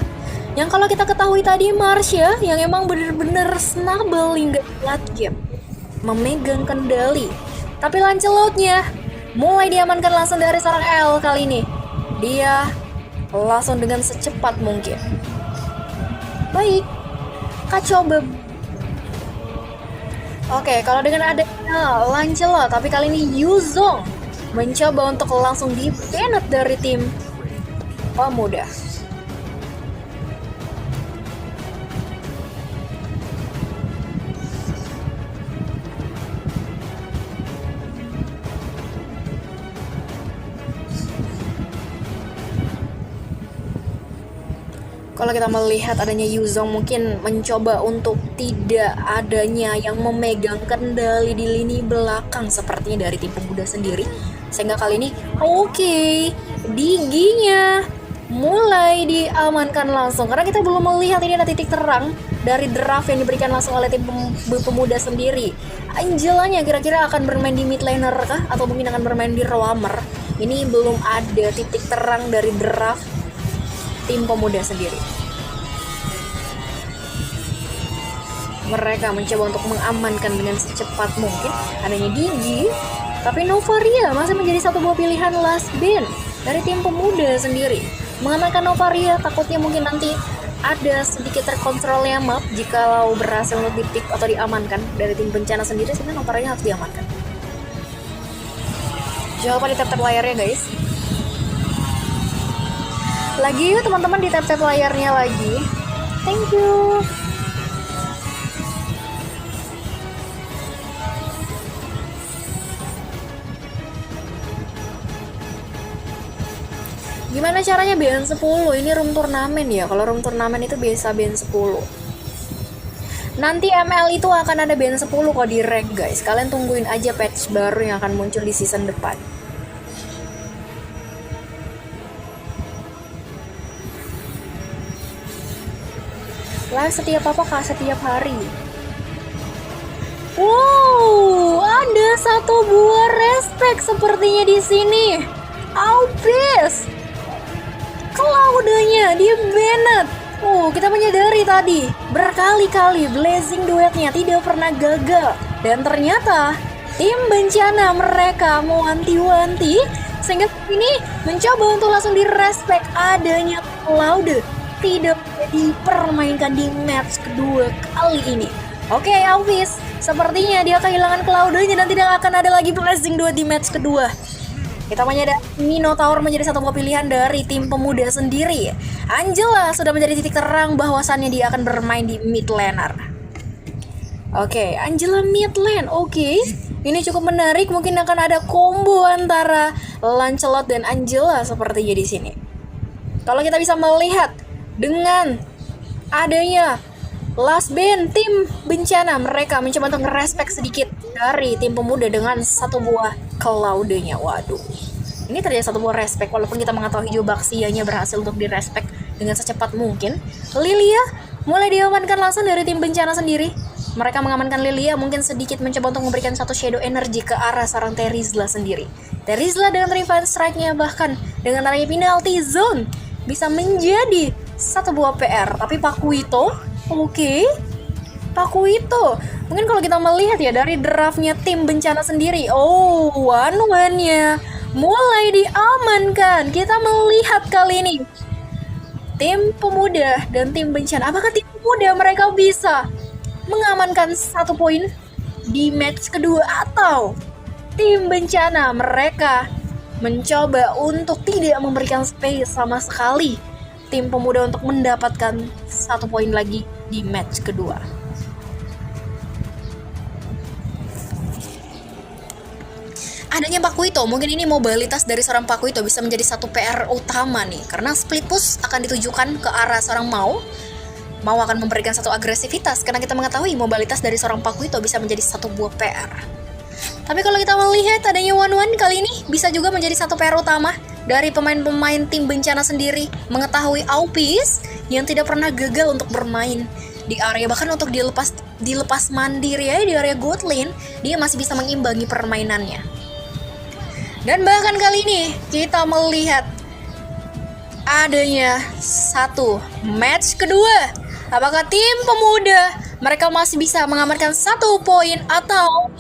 Yang kalau kita ketahui tadi Marsha yang emang bener-bener snubble hingga late game, memegang kendali. Tapi Lancelotnya mulai diamankan langsung dari seorang L kali ini. Dia langsung dengan secepat mungkin. Baik, kacau Oke, kalau dengan adanya Lancelot, tapi kali ini Yuzong mencoba untuk langsung di-banned dari tim pemuda. Kalau kita melihat adanya Yuzong mungkin mencoba untuk tidak adanya yang memegang kendali di lini belakang sepertinya dari tim pemuda sendiri. Sehingga kali ini Diginya mulai diamankan langsung. Karena kita belum melihat ini ada titik terang dari draft yang diberikan langsung oleh tim pemuda sendiri. Angelanya kira-kira akan bermain di mid laner kah? Atau mungkin akan bermain di roamer? Ini belum ada titik terang dari draft tim pemuda sendiri. Mereka mencoba untuk mengamankan dengan secepat mungkin adanya Digi, tapi Novaria masih menjadi satu buah pilihan last bin dari tim pemuda sendiri. Mengamankan Novaria, takutnya mungkin nanti ada sedikit terkontrolnya map jikalau berhasil untuk di-pick atau diamankan dari tim bencana sendiri, sehingga Novaria harus diamankan. Jangan lupa di tap-tap layarnya guys. Lagi yuk teman-teman, di tap-tap layarnya lagi. Thank you. Gimana caranya BN 10? Ini room turnamen ya. Kalau room turnamen itu biasa BN 10. Nanti ML itu akan ada BN 10 kok di rank guys. Kalian tungguin aja patch baru yang akan muncul di season depan. Live setiap setiap hari. Wow, ada satu buah respect sepertinya di sini. Aubis, Cloudnya dia banned. Kita menyadari tadi berkali-kali Blazing duetnya tidak pernah gagal. Dan ternyata tim bencana mereka mau wanti-wanti sehingga ini mencoba untuk langsung direspect adanya Cloud tidak dipermainkan di match kedua kali ini. Oke, Alvis, sepertinya dia kehilangan Cloud-nya dan tidak akan ada lagi Blazing duet di match kedua. Kita menyadari Minotaur menjadi satu buah pilihan dari tim pemuda sendiri. Angela sudah menjadi titik terang bahwasannya dia akan bermain di mid laner. Oke, Angela mid lane. Oke, ini cukup menarik. Mungkin akan ada combo antara Lancelot dan Angela sepertinya di sini. Kalau kita bisa melihat dengan adanya last band tim bencana, mereka mencoba untuk ngerespek sedikit dari tim pemuda dengan satu buah Cloud-nya. Waduh, ini terjadi satu buah respect walaupun kita mengetahui Jobaxianya berhasil untuk direspek dengan secepat mungkin. Lilia mulai diamankan langsung dari tim bencana sendiri. Mereka mengamankan Lilia, mungkin sedikit mencoba untuk memberikan satu shadow energy ke arah seorang Terizla sendiri. Terizla dengan Revive Strike-nya bahkan dengan adanya penalty zone bisa menjadi satu buah PR. Tapi Pakuito, Pakuito, mungkin kalau kita melihat ya dari draftnya tim bencana sendiri, one-one-nya mulai diamankan. Kita melihat kali ini tim pemuda dan tim bencana. Apakah tim pemuda mereka bisa mengamankan 1 poin di match kedua, atau tim bencana mereka mencoba untuk tidak memberikan space sama sekali tim pemuda untuk mendapatkan 1 poin lagi di match kedua. Adanya Pakuito, mungkin ini mobilitas dari seorang Pakuito bisa menjadi satu PR utama nih, karena split push akan ditujukan ke arah seorang Mau akan memberikan satu agresivitas, karena kita mengetahui mobilitas dari seorang Pakuito bisa menjadi satu buah PR. Tapi kalau kita melihat adanya one-one kali ini bisa juga menjadi satu PR utama dari pemain-pemain tim bencana sendiri mengetahui Aupis yang tidak pernah gagal untuk bermain di area, bahkan untuk dilepas mandiri ya di area God lane, dia masih bisa mengimbangi permainannya. Dan bahkan kali ini kita melihat adanya satu match kedua. Apakah tim pemuda mereka masih bisa mengamankan 1 poin, atau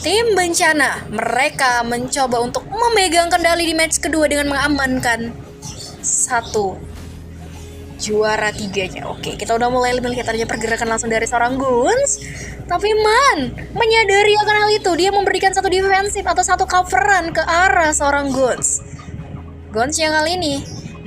tim bencana mereka mencoba untuk memegang kendali di match kedua dengan mengamankan 1 juara 3-nya. Oke, kita udah mulai melihat adanya pergerakan langsung dari seorang Guns. Tapi menyadari akan hal itu, dia memberikan satu defensif atau satu coveran ke arah seorang Guns. Guns yang kali ini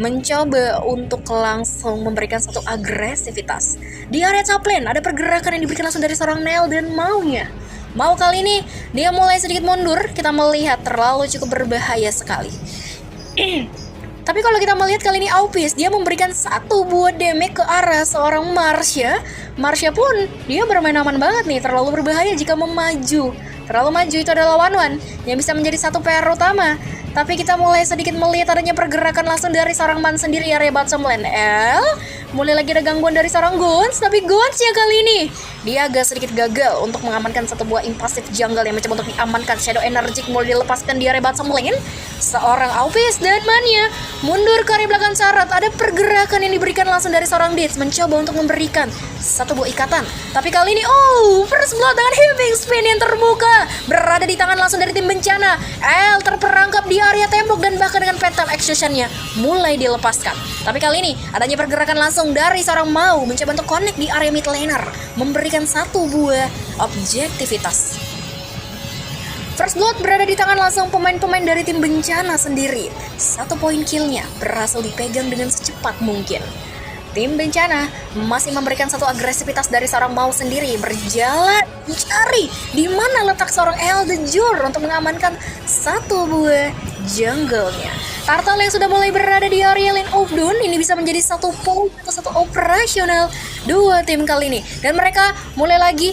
mencoba untuk langsung memberikan satu agresivitas. Di area top lane ada pergerakan yang diberikan langsung dari seorang Nel dan Mau kali ini dia mulai sedikit mundur. Kita melihat terlalu cukup berbahaya sekali. Tapi kalau kita melihat kali ini Aupis, dia memberikan 1 buah damage ke arah seorang Marsha. Marsha pun dia bermain aman banget nih, terlalu berbahaya jika memaju. Terlalu maju itu adalah one-one yang bisa menjadi satu PR utama. Tapi kita mulai sedikit melihat adanya pergerakan langsung dari seorang Man sendiri area bottom lane. Mulai lagi ada gangguan dari seorang Guns, tapi Guns ya kali ini dia agak sedikit gagal untuk mengamankan satu buah impulsif jungle yang mencoba untuk diamankan. Shadow Energy mulai dilepaskan di area bottom lane. Seorang Aupis dan Mania mundur ke area belakang syarat. Ada pergerakan yang diberikan langsung dari seorang Ditz mencoba untuk memberikan satu buah ikatan. Tapi kali ini first blood dengan heaving spin yang terbuka berada di tangan langsung dari tim bencana. El terperangkap di area tembok dan bahkan dengan petal execution-nya mulai dilepaskan. Tapi kali ini adanya pergerakan langsung dari seorang Mau mencoba untuk connect di area mid laner, memberikan satu buah objektivitas. First blood berada di tangan langsung pemain-pemain dari tim bencana sendiri. 1 poin killnya berhasil dipegang dengan secepat mungkin. Tim bencana masih memberikan satu agresivitas dari seorang Mau sendiri, berjalan mencari di mana letak seorang Eldejur untuk mengamankan satu buah jungle-nya. Turtle yang sudah mulai berada di area Lane of Dawn ini bisa menjadi satu poin atau satu operasional dua tim kali ini. Dan mereka mulai lagi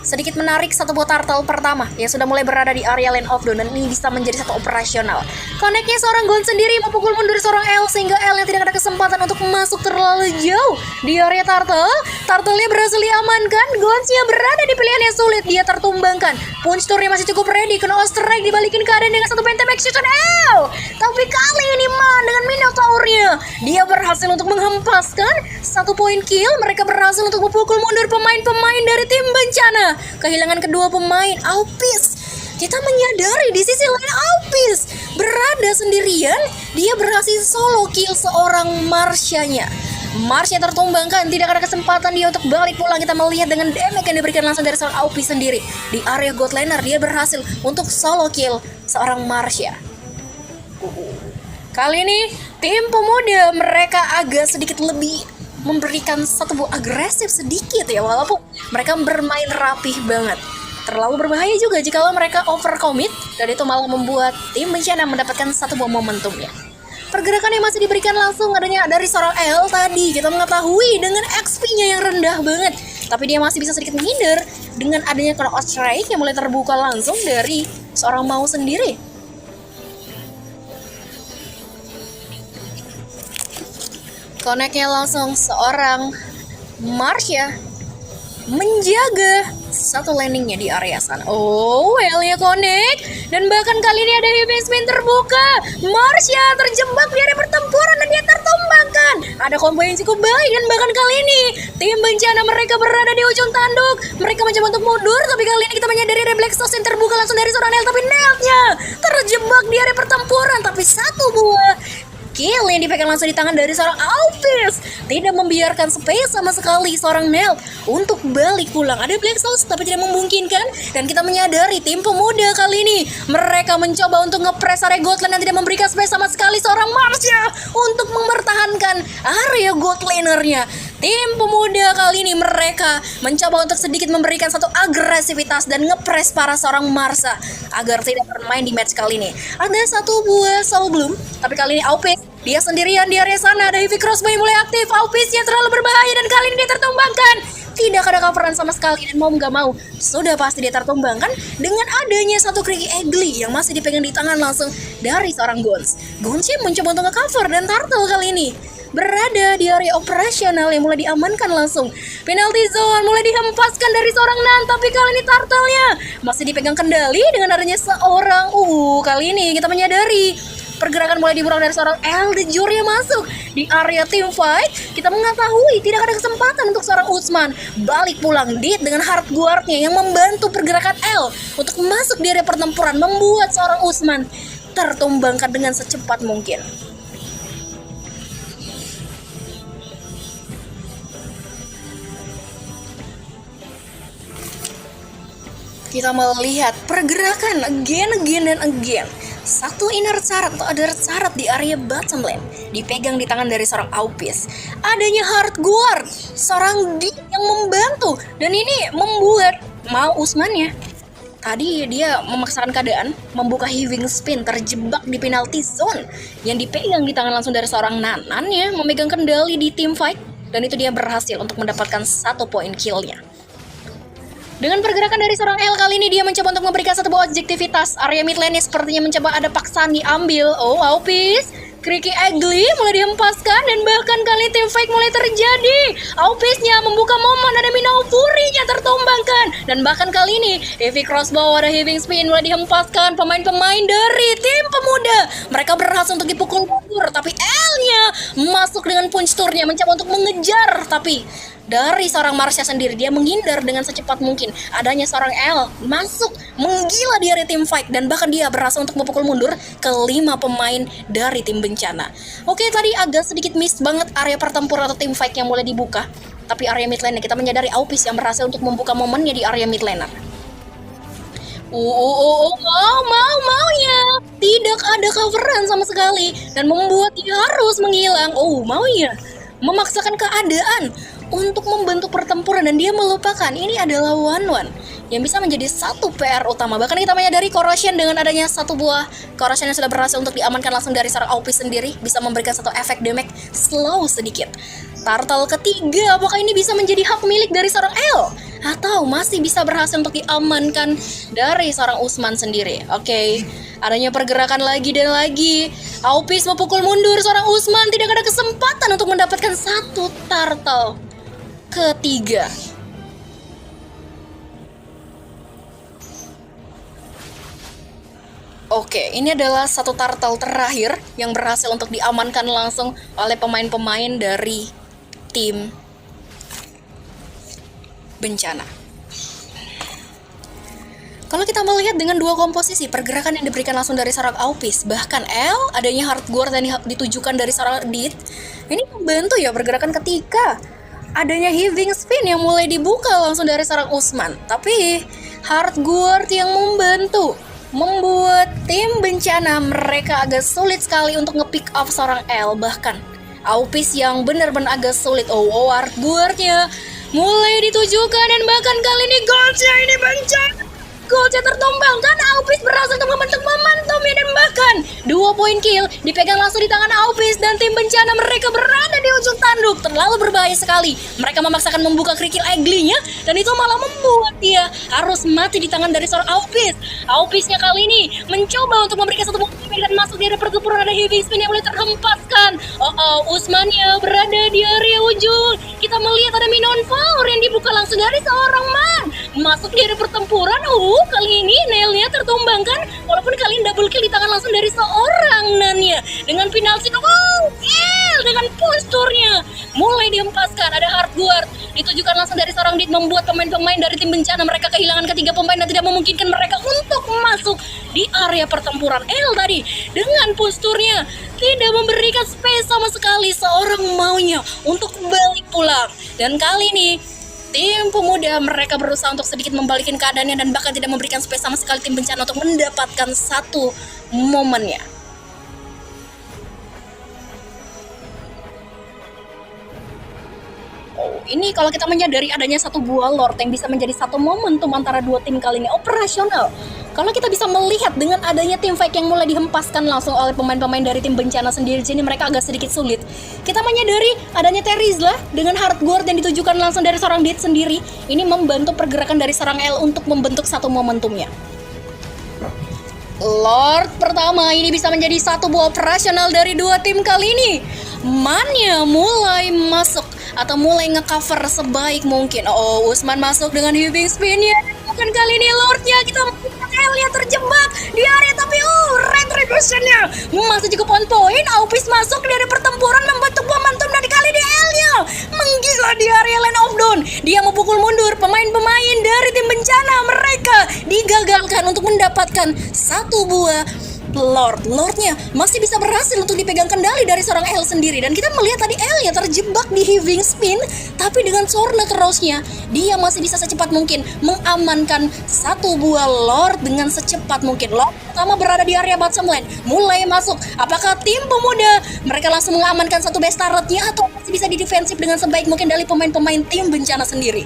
sedikit menarik satu buah turtle pertama yang sudah mulai berada di area Lane of Dawn, dan ini bisa menjadi satu operasional. Connect-nya seorang Gon sendiri memukul mundur seorang L sehingga L yang tidak ada kesempatan untuk masuk terlalu jauh di area turtle. Turtle-nya berhasil diamankan. Gon-nya berada di pilihan yang sulit, dia tertumbangkan. Punch turnya masih cukup ready, kena strike dibalikin keadaan dengan satu phantom execution L. Tapi kali ini dengan Minotaur-nya dia berhasil untuk menghempaskan satu poin kill. Mereka berhasil untuk memukul mundur pemain-pemain dari tim bencana. Kehilangan kedua pemain. Aupis, kita menyadari di sisi lain Aupis berada sendirian. Dia berhasil solo kill seorang Marsha-nya. Marsha tertumbangkan, tidak ada kesempatan dia untuk balik pulang. Kita melihat dengan damage yang diberikan langsung dari seorang Aupis sendiri di area God laner, dia berhasil untuk solo kill seorang Marsha. Kali ini tim pemuda mereka agak sedikit lebih memberikan satu buah agresif sedikit ya, walaupun mereka bermain rapih banget. Terlalu berbahaya juga jika mereka overcommit, dan itu malah membuat tim bencana mendapatkan satu buah momentumnya. Pergerakan yang masih diberikan langsung adanya dari seorang L tadi. Kita mengetahui dengan XP-nya yang rendah banget, tapi dia masih bisa sedikit menghindar dengan adanya knockout strike yang mulai terbuka langsung dari seorang Mau sendiri. Connect-nya langsung seorang Marsha menjaga satu landingnya di area sana. Well-nya connect, dan bahkan kali ini ada heavy spin terbuka. Marsha terjebak di area pertempuran dan dia tertumbangkan. Ada combo yang cukup baik, dan bahkan kali ini tim bencana mereka berada di ujung tanduk. Mereka mencoba untuk mundur, tapi kali ini kita menyadari ada Black Stars yang terbuka langsung dari seorang Nel, tapi Nelnya terjebak di area pertempuran. Tapi satu buah kill yang dipegang langsung di tangan dari seorang Aupis tidak membiarkan space sama sekali seorang Nel untuk balik pulang. Ada Black Souls tapi tidak memungkinkan, dan kita menyadari tim pemuda kali ini mereka mencoba untuk ngepress area God lane dan tidak memberikan space sama sekali seorang Marsha untuk mempertahankan area God lanernya. Tim pemuda kali ini mereka mencoba untuk sedikit memberikan satu agresivitas dan ngepress para seorang Marsha agar tidak bermain di match kali ini. Ada satu buah Soul Bloom, tapi kali ini Aupis dia sendirian di area sana. Ada heavy crossbow yang mulai aktif. Aupis yang terlalu berbahaya, dan kali ini dia tertumbangkan. tidak ada coveran sama sekali, dan mau nggak mau sudah pasti dia tertumbangkan dengan adanya satu Criqui Ugly yang masih dipegang di tangan langsung dari seorang Gons. Gons yang mencoba untuk nge-cover, dan Turtle kali ini berada di area operasional yang mulai diamankan langsung. Penalty zone mulai dihempaskan dari seorang Nan, tapi kali ini Turtle-nya masih dipegang kendali dengan adanya seorang kali ini kita menyadari pergerakan mulai dimulai dari seorang L. The Jur yang masuk di area team fight. Kita mengetahui tidak ada kesempatan untuk seorang Usman balik pulang. Dit dengan hard guard-nya yang membantu pergerakan L untuk masuk di area pertempuran, membuat seorang Usman tertumbangkan dengan secepat mungkin. Kita melihat pergerakan again dan again. Satu inner turret atau other turret di area bottom lane dipegang di tangan dari seorang Aupis. Adanya hard guard, seorang Dit yang membantu, dan ini membuat mau Usmannya tadi dia memaksakan keadaan, membuka heaving spin, terjebak di penalty zone yang dipegang di tangan langsung dari seorang Nanan ya, memegang kendali di team fight, dan itu dia berhasil untuk mendapatkan 1 poin killnya. Dengan pergerakan dari seorang L kali ini dia mencoba untuk memberikan satu buah objektivitas. Area mid lane sepertinya mencoba ada paksaan diambil. Aupis, Criqui Ugly mulai dihempaskan, dan bahkan kali team fight mulai terjadi. Aupisnya membuka momen, ada Minau Fury-nya tertumbangkan, dan bahkan kali ini heavy crossbow, ada heaving spin mulai dihempaskan. Pemain-pemain dari tim pemuda mereka berhasil untuk dipukul mundur, tapi L-nya masuk dengan punch tour-nya mencoba untuk mengejar, tapi dari seorang Marsha sendiri dia menghindar dengan secepat mungkin. Adanya seorang L masuk menggila di area team fight, dan bahkan dia berhasil untuk memukul mundur kelima pemain dari tim bencana. Oke, tadi agak sedikit miss banget area pertempuran atau team fight yang mulai dibuka, tapi area mid lane kita menyadari Aupis yang berhasil untuk membuka momennya di area mid laner. Maunya tidak ada coveran sama sekali, dan membuat dia harus menghilang. Maunya memaksakan keadaan untuk membentuk pertempuran, dan dia melupakan ini adalah one-one yang bisa menjadi satu PR utama. Bahkan kita menyadari Corrosion dengan adanya satu buah Corrosion yang sudah berhasil untuk diamankan langsung dari seorang Aupis sendiri bisa memberikan satu efek damage slow sedikit. Turtle ketiga, apakah ini bisa menjadi hak milik dari seorang L? Atau masih bisa berhasil untuk diamankan dari seorang Usman sendiri? Oke, adanya pergerakan lagi dan lagi. Aupis memukul mundur seorang Usman, tidak ada kesempatan untuk mendapatkan satu turtle ketiga. Oke, ini adalah satu turtle terakhir yang berhasil untuk diamankan langsung oleh pemain-pemain dari tim bencana. Kalau kita melihat dengan dua komposisi pergerakan yang diberikan langsung dari seorang Aupis, bahkan L adanya hard guard yang ditujukan dari seorang Dit, ini membantu ya pergerakan ketika adanya heaving spin yang mulai dibuka langsung dari seorang Usman. Tapi hard guard yang membantu membuat tim bencana mereka agak sulit sekali untuk nge-pick off seorang L. Bahkan Aupis yang benar-benar agak sulit. Hard guard-nya mulai ditujukan, dan bahkan kali ini goalnya ini bencana. Goalnya tertumbangkan, Aupis berhasil untuk membentuk momentumnya, dan bahkan 2 poin kill dipegang langsung di tangan Aupis, dan tim bencana mereka berada di ujung tanduk. Terlalu berbahaya sekali. Mereka memaksakan membuka Criqui Ugly-nya, dan itu malah membuat dia harus mati di tangan dari seorang Aupis. Aupisnya kali ini mencoba untuk memberikan satu momen dan masuk di area pertempuran. Ada heavy spin yang mulai terhempaskan. Usmannya berada di area ujung. Kita melihat ada Minon Power yang dibuka langsung dari seorang Man. Masuk di area pertempuran. Kali ini nailnya tertumbangkan, walaupun kali ini double kill di tangan langsung dari seorang Nanya dengan penalti. Dengan posturnya mulai dihempaskan, ada hard guard ditujukan langsung dari seorang Dit, membuat pemain-pemain dari tim bencana mereka kehilangan ketiga pemain dan tidak memungkinkan mereka untuk masuk di area pertempuran. Tadi dengan posturnya tidak memberikan space sama sekali seorang maunya untuk balik pulang, dan kali ini tim pemuda mereka berusaha untuk sedikit membalikin keadaannya, dan bahkan tidak memberikan space sama sekali tim bencana untuk mendapatkan satu momennya. Ini kalau kita menyadari adanya satu buah Lord yang bisa menjadi satu momentum antara dua tim kali ini operasional. Kalau kita bisa melihat dengan adanya tim fight yang mulai dihempaskan langsung oleh pemain-pemain dari tim bencana sendiri, jadi mereka agak sedikit sulit. Kita menyadari adanya Terizla dengan hard guard yang ditujukan langsung dari seorang Dead sendiri. Ini membantu pergerakan dari seorang L untuk membentuk satu momentumnya. Lord pertama ini bisa menjadi satu buah operasional dari dua tim kali ini. Mania mulai masuk atau mulai ngecover sebaik mungkin. Oh, Usman masuk dengan heaving spin-nya. Bukan kali ini Lordnya, kita L-nya terjebak di area, tapi retribution-nya masih cukup on point. Aupis masuk dari pertempuran membentuk momentum, dan kali ini L-nya menggila di area Land of Dawn. Dia memukul mundur pemain-pemain dari tim bencana. Mereka digagalkan untuk mendapatkan satu buah Lordnya masih bisa berhasil untuk dipegang kendali dari seorang L sendiri. Dan kita melihat tadi L-nya terjebak di heaving spin, tapi dengan Sorna terusnya dia masih bisa secepat mungkin mengamankan satu buah Lord dengan secepat mungkin. Lord pertama berada di area bottom lane, mulai masuk. Apakah tim pemuda mereka langsung mengamankan satu base turretnya, atau masih bisa didefensif dengan sebaik mungkin dari pemain-pemain tim bencana sendiri?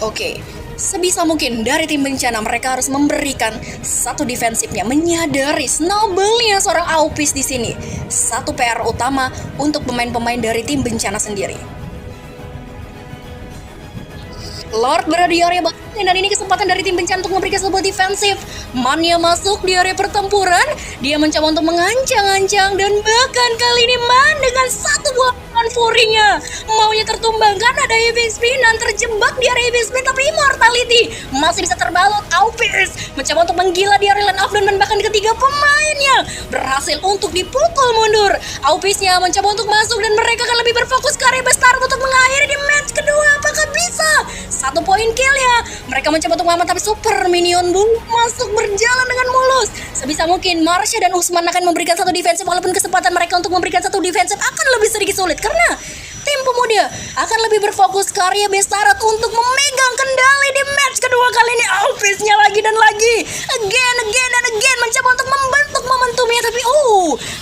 Oke, sebisa mungkin dari tim bencana mereka harus memberikan satu defensifnya, menyadari snowballnya seorang Aupis di sini. Satu PR utama untuk pemain-pemain dari tim bencana sendiri. Lord berada di area bottom lane, dan ini kesempatan dari tim bencana untuk memberikan sebuah defensif. Mania masuk di area pertempuran, dia mencoba untuk mengancang-ancang, dan bahkan kali ini Man dengan satu buah Fury-nya maunya tertumbangkan. Ada heaving spin dan terjebak di area heaving spin, tapi immortality masih bisa terbalut. Aupis mencoba untuk menggila di area Land of Dawn, dan bahkan ketiga pemainnya berhasil untuk dipukul mundur. Aupisnya mencoba untuk masuk, dan mereka akan lebih berfokus ke area besar untuk mengakhiri di match kedua. Apakah bisa? Satu poin kill ya. Mereka mencoba untuk mengaman, tapi super minion boom masuk berjalan dengan mulus. Sebisa mungkin Marsha dan Usman akan memberikan satu defensif, walaupun kesempatan mereka untuk memberikan satu defensif akan lebih sedikit sulit karena tim pemuda akan lebih berfokus ke area Bestarat untuk memegang kendali di match kedua. Kali ini Aupisnya lagi dan lagi, again and again mencoba untuk membentuk momentumnya, tapi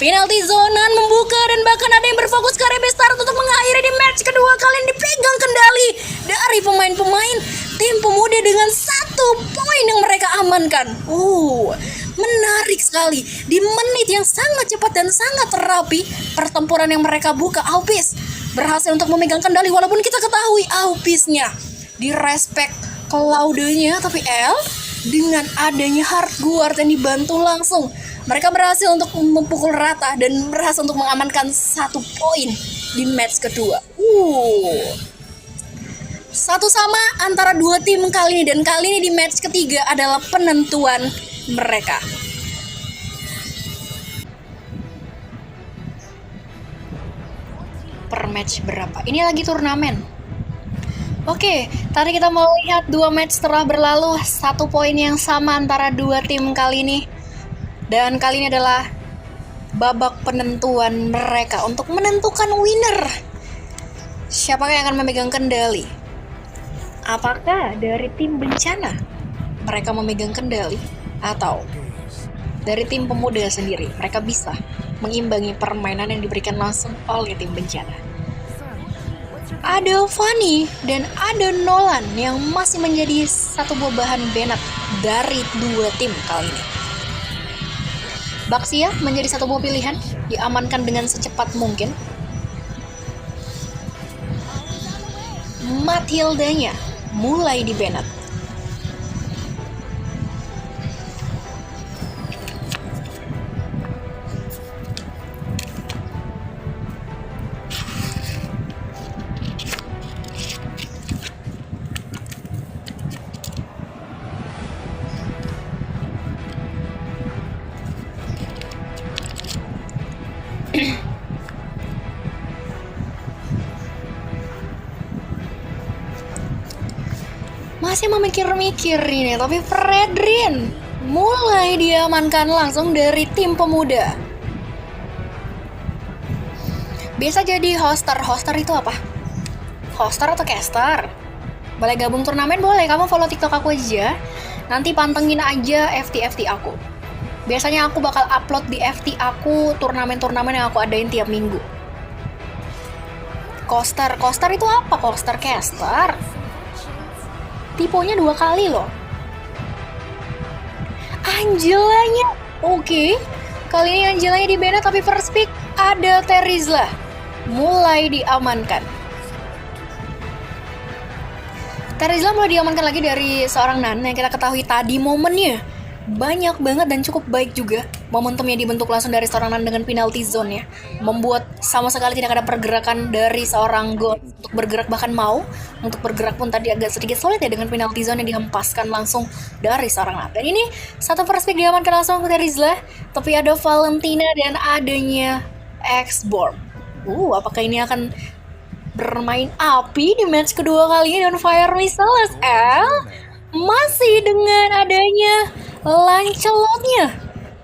penalty zonan membuka, dan bahkan ada yang berfokus ke area Bestarat untuk mengakhiri di match kedua. Kali ini dipegang kendali dari pemain-pemain tim pemuda dengan satu poin yang mereka amankan. Menarik sekali. Di menit yang sangat cepat dan sangat terapi, pertempuran yang mereka buka, Aupis berhasil untuk memegang kendali, walaupun kita ketahui Aupisnya direspek Cloud-nya, tapi L dengan adanya hard guard yang dibantu langsung, mereka berhasil untuk memukul rata dan berhasil untuk mengamankan satu poin di match kedua. Satu sama antara dua tim kali ini, dan kali ini di match ketiga adalah penentuan mereka. Per match berapa? Ini lagi turnamen. Oke, tadi kita melihat dua match telah berlalu, satu poin yang sama antara dua tim kali ini. Dan kali ini adalah babak penentuan mereka untuk menentukan winner. Siapakah yang akan memegang kendali? Apakah dari tim bencana mereka memegang kendali, atau dari tim pemuda sendiri mereka bisa mengimbangi permainan yang diberikan langsung oleh tim bencana? Ada Fanny dan ada Nolan yang masih menjadi satu buah bahan Bennett dari dua tim kali ini. Baxia menjadi satu buah pilihan, diamankan dengan secepat mungkin. Mathilda-nya mulai di Bennett. Masih memikir-mikir ini, tapi Fredrin mulai diamankan langsung dari tim pemuda. Biasa jadi hoster. Hoster itu apa? Hoster atau caster? Boleh gabung turnamen, boleh. Kamu follow TikTok aku aja. Nanti pantengin aja FT aku. Biasanya aku bakal upload di FT aku turnamen-turnamen yang aku adain tiap minggu. Coaster. Coaster itu apa? Coaster caster. Tiponya 2 kali loh. Angelanya. Oke. Kali ini Angelanya di-ban tapi first pick ada Terizla. Mulai diamankan. Terizla mulai diamankan lagi dari seorang Nan yang kita ketahui tadi momennya banyak banget dan cukup baik juga. Momentumnya dibentuk langsung dari seorang Nan dengan penalty zone ya, membuat sama sekali tidak ada pergerakan dari seorang God untuk bergerak, bahkan mau untuk bergerak pun tadi agak sedikit sulit ya dengan penalty zone yang dihempaskan langsung dari seorang Nan. Dan ini satu first pick diamankan langsung ke Terizla, tapi ada Valentina dan adanya X-Borg. Apakah ini akan bermain api di match kedua kalinya dengan Fire Missile SL? Masih dengan adanya Lancelotnya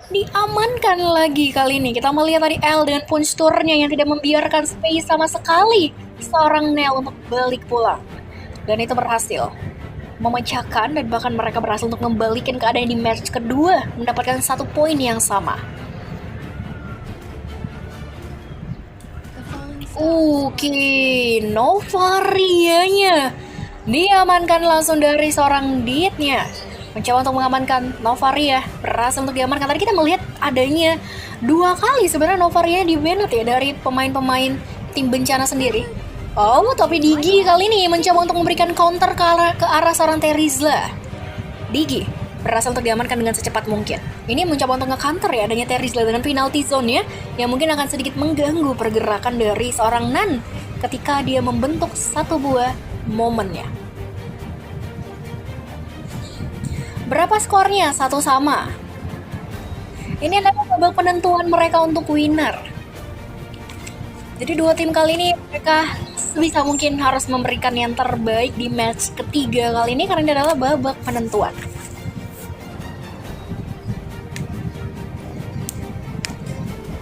diamankan lagi kali ini. Kita melihat tadi L dengan punch turnya yang tidak membiarkan space sama sekali seorang Nel untuk balik pulang. Dan itu berhasil memecahkan, dan bahkan mereka berhasil untuk membalikin keadaan di match kedua, mendapatkan 1 poin yang sama. Oke, Novarianya diamankan langsung dari seorang Dietnya. Mencoba untuk mengamankan Novaria, berhasil untuk diamankan. Tadi kita melihat adanya 2 kali sebenarnya Novaria di-ban ya dari pemain-pemain tim bencana sendiri. Tapi Digi kali ini mencoba untuk memberikan counter ke arah seorang Terizla. Digi berhasil untuk diamankan dengan secepat mungkin. Ini mencoba untuk nge-counter ya adanya Terizla dengan penalty zone-nya yang mungkin akan sedikit mengganggu pergerakan dari seorang Nan ketika dia membentuk 1 buah momennya. Berapa skornya? 1 sama. Ini adalah babak penentuan mereka untuk winner. Jadi 2 tim kali ini mereka sebisa mungkin harus memberikan yang terbaik di match ketiga kali ini karena ini adalah babak penentuan.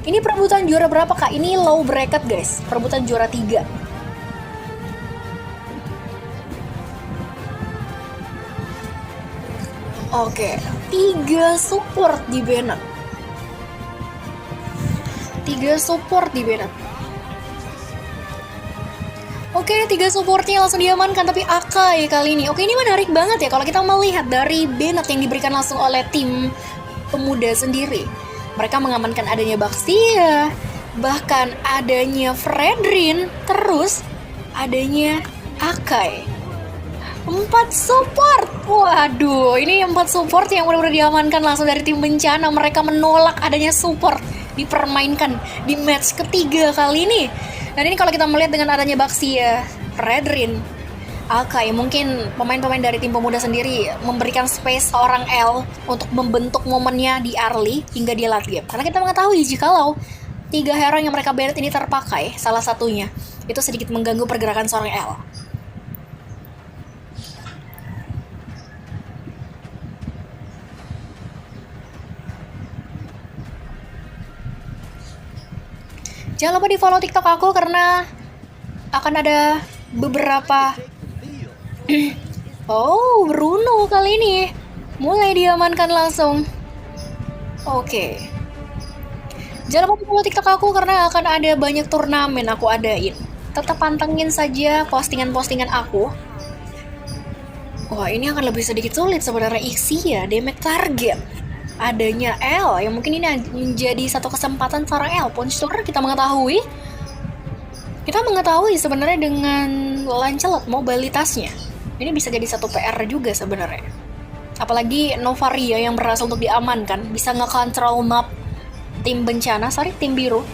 Ini perebutan juara berapa kak? Ini low bracket guys, perebutan juara 3. Oke, 3 support di Bennett. 3 support di Bennett. Oke, 3 supportnya langsung diamankan, tapi Akai kali ini. Oke, ini menarik banget ya kalau kita melihat dari Bennett yang diberikan langsung oleh tim pemuda sendiri. Mereka mengamankan adanya Baxia, bahkan adanya Fredrin, terus adanya Akai. 4 support. Waduh, ini 4 support yang benar-benar diamankan langsung dari tim bencana. Mereka menolak adanya support dipermainkan di match ketiga kali ini. Dan ini kalau kita melihat dengan adanya Baxia, Fredrin, Akai, mungkin pemain-pemain dari tim pemuda sendiri memberikan space seorang L untuk membentuk momennya di early hingga dia late game. Karena kita mengetahui jikalau 3 hero yang mereka banned ini terpakai, salah satunya, itu sedikit mengganggu pergerakan seorang L. Jangan lupa di follow TikTok aku karena akan ada beberapa Bruno kali ini mulai diamankan langsung. Oke. Jangan lupa di follow TikTok aku karena akan ada banyak turnamen aku adain. Tetap pantengin saja postingan-postingan aku. Wah, ini akan lebih sedikit sulit sebenarnya Ixia, damage target. Adanya L yang mungkin ini menjadi satu kesempatan seorang L. Puncher kita mengetahui sebenarnya dengan Lancelot mobilitasnya ini bisa jadi satu PR juga sebenarnya. Apalagi Novaria yang berhasil untuk diamankan bisa nge-control map tim biru,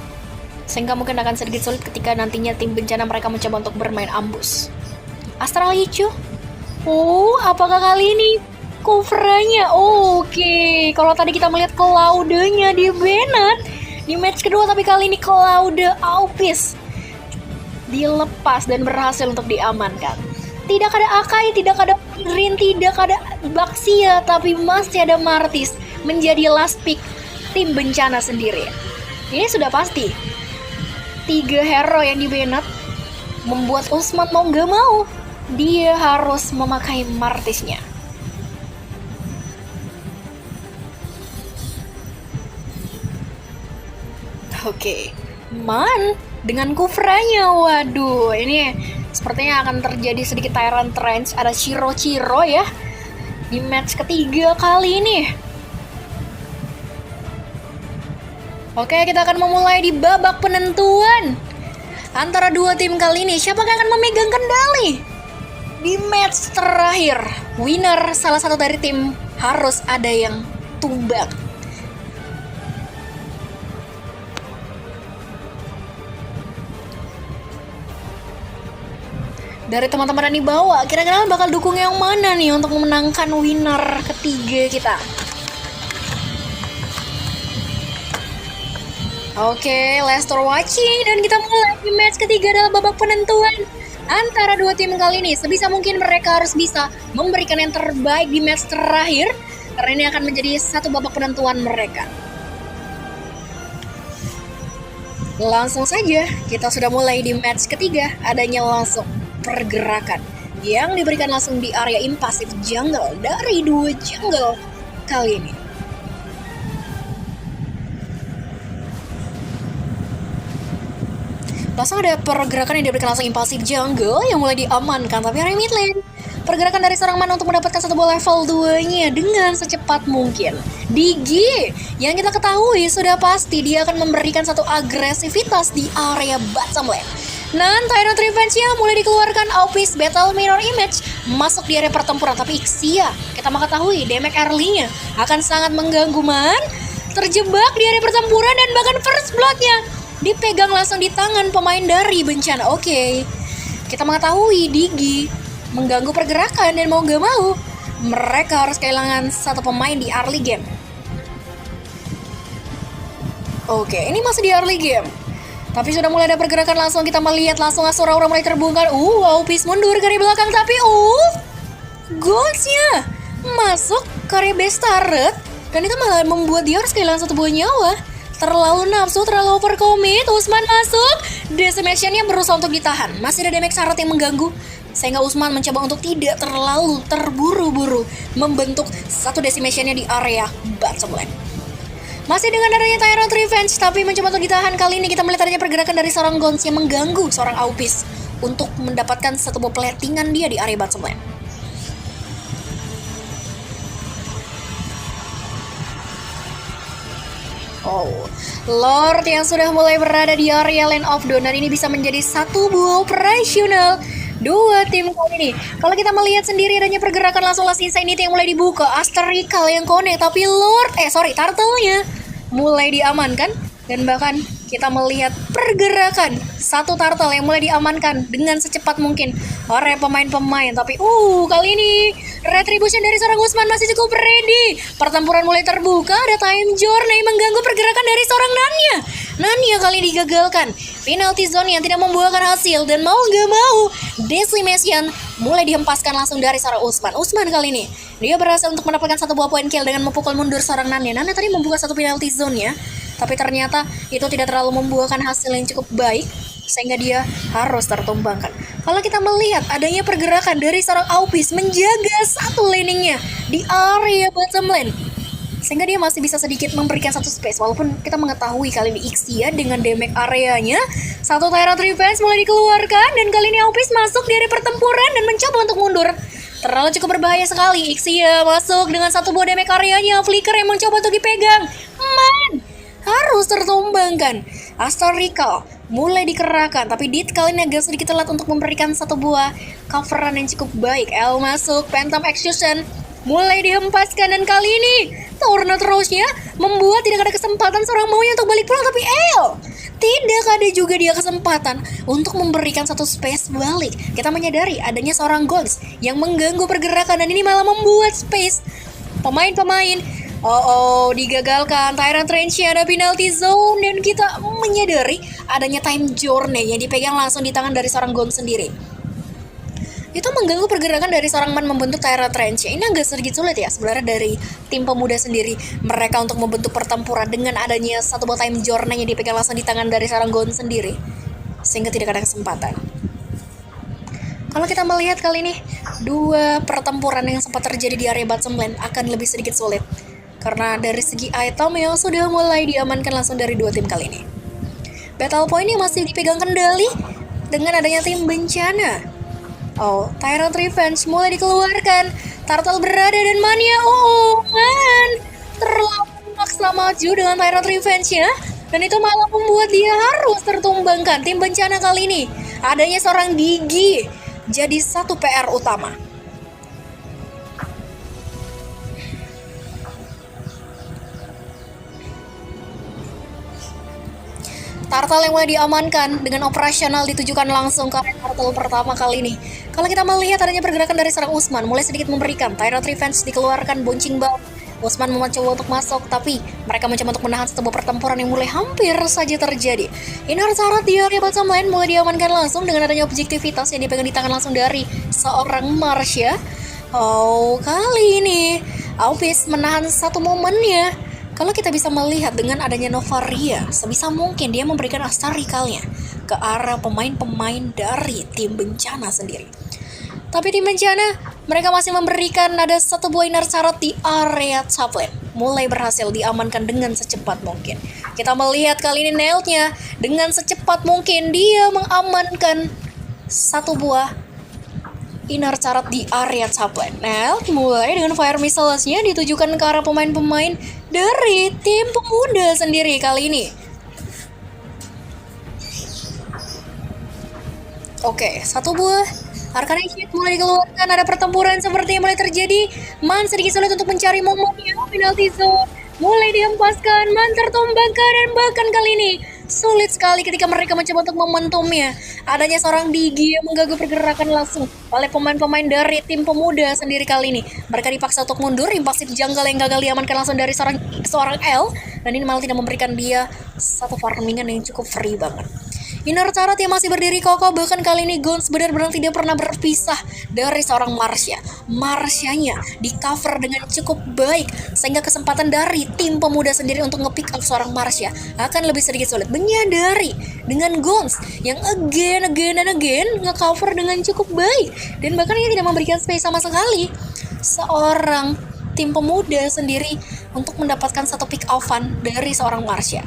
sehingga mungkin akan sedikit sulit ketika nantinya tim bencana mereka mencoba untuk bermain ambush. Astral Ichu. Apakah kali ini covernya? Oke. Kalau tadi kita melihat Claude-nya di Bennett di match kedua, tapi kali ini Claude Aupis dilepas dan berhasil untuk diamankan. Tidak ada Akai, tidak ada Rin, tidak ada Baxia, tapi masih ada Martis menjadi last pick tim bencana sendiri. Ini sudah pasti 3 hero yang di Bennett membuat Usman mau gak mau dia harus memakai Martisnya. Oke, Man dengan Kufranya. Waduh, ini sepertinya akan terjadi sedikit Tyrant Trench. Ada Ciro-Ciro ya di match ketiga kali ini. Oke, kita akan memulai di babak penentuan antara dua tim kali ini. Siapa yang akan memegang kendali di match terakhir? Winner salah satu dari tim harus ada yang tumbang. Dari teman-teman yang dibawa, kira-kira bakal dukung yang mana nih untuk memenangkan winner ketiga kita? Oke, let's start watching. Dan kita mulai di match ketiga dalam babak penentuan antara dua tim kali ini. Sebisa mungkin mereka harus bisa memberikan yang terbaik di match terakhir, karena ini akan menjadi satu babak penentuan mereka. Langsung saja, kita sudah mulai di match ketiga. Adanya langsung pergerakan yang diberikan langsung di area impasif jungle dari dua jungle kali ini. Langsung ada pergerakan yang diberikan langsung impulsif jungle yang mulai diamankan, tapi area mid lane. Pergerakan dari seorang mana untuk mendapatkan satu bola level 2-nya dengan secepat mungkin. Digi, yang kita ketahui sudah pasti dia akan memberikan satu agresivitas di area bottom lane. Nah, Tyrant Revenge-nya mulai dikeluarkan. Aupis Battle Mirror Image masuk di area pertempuran, tapi Ixia kita mengetahui damage early-nya akan sangat mengganggu man. Terjebak di area pertempuran dan bahkan first blood-nya dipegang langsung di tangan pemain dari bencana. Oke, kita mengetahui Digi mengganggu pergerakan dan mau gak mau mereka harus kehilangan satu pemain di early game. Oke, ini masih di early game, tapi sudah mulai ada pergerakan langsung. Kita melihat langsung Asura mulai terbongkar. Aupis mundur dari belakang, tapi goalsnya masuk ke area base turret, dan itu malah membuat dia harus kehilangan satu buah nyawa. Terlalu nafsu, terlalu overcommit. Usman masuk, decimation-nya berusaha untuk ditahan. Masih ada damage syarat yang mengganggu, sehingga Usman mencoba untuk tidak terlalu terburu-buru membentuk satu decimation-nya di area bottom lane. Masih dengan adanya Tyrant Revenge, tapi mencoba untuk ditahan. Kali ini kita melihat adanya pergerakan dari seorang Gons yang mengganggu seorang Aupis untuk mendapatkan satu buah platingan dia di area bottom lane. Lord yang sudah mulai berada di area Land of Dawn, dan ini bisa menjadi satu buah operasional dua tim kali ini. Kalau kita melihat sendiri adanya pergerakan langsung Last Insanity yang mulai dibuka. Asterikal yang connect, tapi Turtle-nya mulai diamankan, dan bahkan kita melihat pergerakan satu Turtle yang mulai diamankan dengan secepat mungkin oleh pemain-pemain. Tapi kali ini retribution dari seorang Usman masih cukup ready. Pertempuran mulai terbuka, ada Time Journey mengganggu pergerakan dari seorang Nanya. Nanya kali ini digagalkan. Penalty zone yang tidak membuahkan hasil, dan mau gak mau decimation mulai dihempaskan langsung dari seorang Usman. Usman kali ini dia berhasil untuk mendapatkan satu buah point kill dengan memukul mundur seorang Nanya. Nanya tadi membuka satu penalty zone ya, tapi ternyata itu tidak terlalu membuahkan hasil yang cukup baik, sehingga dia harus tertumbangkan. Kalau kita melihat adanya pergerakan dari seorang Aupis menjaga satu laningnya di area bottom lane, sehingga dia masih bisa sedikit memberikan satu space. Walaupun kita mengetahui kali ini Ixia dengan damage areanya, satu Tyrant Revenge mulai dikeluarkan, dan kali ini Aupis masuk di area pertempuran dan mencoba untuk mundur. Terlalu cukup berbahaya sekali. Ixia masuk dengan satu buah damage areanya. Flicker yang mencoba untuk dipegang, harus tertumbangkan. Astarikal mulai dikerahkan, tapi Dit kali ini agak sedikit telat untuk memberikan satu buah coveran yang cukup baik. El masuk, Phantom Execution mulai dihempaskan, dan kali ini Tornado Rose-nya membuat tidak ada kesempatan seorang maunya untuk balik pulang, tapi tidak ada juga dia kesempatan untuk memberikan satu space balik. Kita menyadari adanya seorang Gons yang mengganggu pergerakan, dan ini malah membuat space pemain-pemain. Digagalkan. Tyrant Range-nya ada penalty zone, dan kita menyadari adanya Time Journey yang dipegang langsung di tangan dari seorang Gons sendiri. Itu mengganggu pergerakan dari seorang man membentuk Tyrant Range. Ini agak sedikit sulit ya sebenarnya dari tim pemuda sendiri, mereka untuk membentuk pertempuran dengan adanya satu buah Time Journey yang dipegang langsung di tangan dari seorang Gons sendiri, sehingga tidak ada kesempatan. Kalau kita melihat kali ini, dua pertempuran yang sempat terjadi di area bottom lane akan lebih sedikit sulit, karena dari segi item yang sudah mulai diamankan langsung dari dua tim kali ini. Battle point yang masih dipegang kendali dengan adanya tim bencana. Oh, Tyrant Revenge mulai dikeluarkan. Turtle berada dan Mania. Oh, man. Terlalu maksa maju dengan Tyrant Revenge-nya. Dan itu malah membuat dia harus tertumbangkan. Tim bencana kali ini adanya seorang Digi jadi satu PR utama. Turtle yang mulai diamankan dengan operasional ditujukan langsung ke Turtle pertama kali ini. Kalau kita melihat adanya pergerakan dari serang Usman, mulai sedikit memberikan. Tyrant Revenge dikeluarkan, boncing bal. Usman mencoba untuk masuk, tapi mereka mencoba untuk menahan sebuah pertempuran yang mulai hampir saja terjadi. Inner Turret di area bottom lane mulai diamankan langsung dengan adanya objektivitas yang dipegang di tangan langsung dari seorang Marsha. Oh, kali ini Alphys menahan satu momennya. Kalau kita bisa melihat dengan adanya Novaria, sebisa mungkin dia memberikan astaricalnya ke arah pemain-pemain dari tim bencana sendiri. Tapi tim bencana, mereka masih memberikan ada satu buah inner turret di area top lane. Mulai berhasil diamankan dengan secepat mungkin. Kita melihat kali ini Nailed-nya dengan secepat mungkin dia mengamankan satu buah inner turret di area top lane. Nailed mulai dengan fire missiles-nya ditujukan ke arah pemain-pemain dari tim pemuda sendiri kali ini. Oke, satu buah Arcane Shield mulai dikeluarkan. Ada pertempuran seperti yang mulai terjadi. Man sedikit sulit untuk mencari momennya. Penalty zone mulai dihempaskan. Man tertumbangkan dan bahkan kali ini sulit sekali ketika mereka mencoba untuk momentumnya. Adanya seorang Digi yang mengganggu pergerakan langsung oleh pemain-pemain dari tim pemuda sendiri kali ini. Mereka dipaksa untuk mundur, impulsif jungle yang gagal diamankan langsung dari seorang L. Dan ini malah tidak memberikan dia satu farmingan yang cukup free banget. Inner turret yang masih berdiri kokoh, bahkan kali ini Gons benar-benar tidak pernah berpisah dari seorang Marsha. Marshanya di cover dengan cukup baik, sehingga kesempatan dari tim pemuda sendiri untuk nge-pick up seorang Marsha akan lebih sedikit sulit. Menyadari dengan Gons yang again nge-cover dengan cukup baik, dan bahkan ia tidak memberikan space sama sekali seorang tim pemuda sendiri untuk mendapatkan satu pick off-an dari seorang Marsha.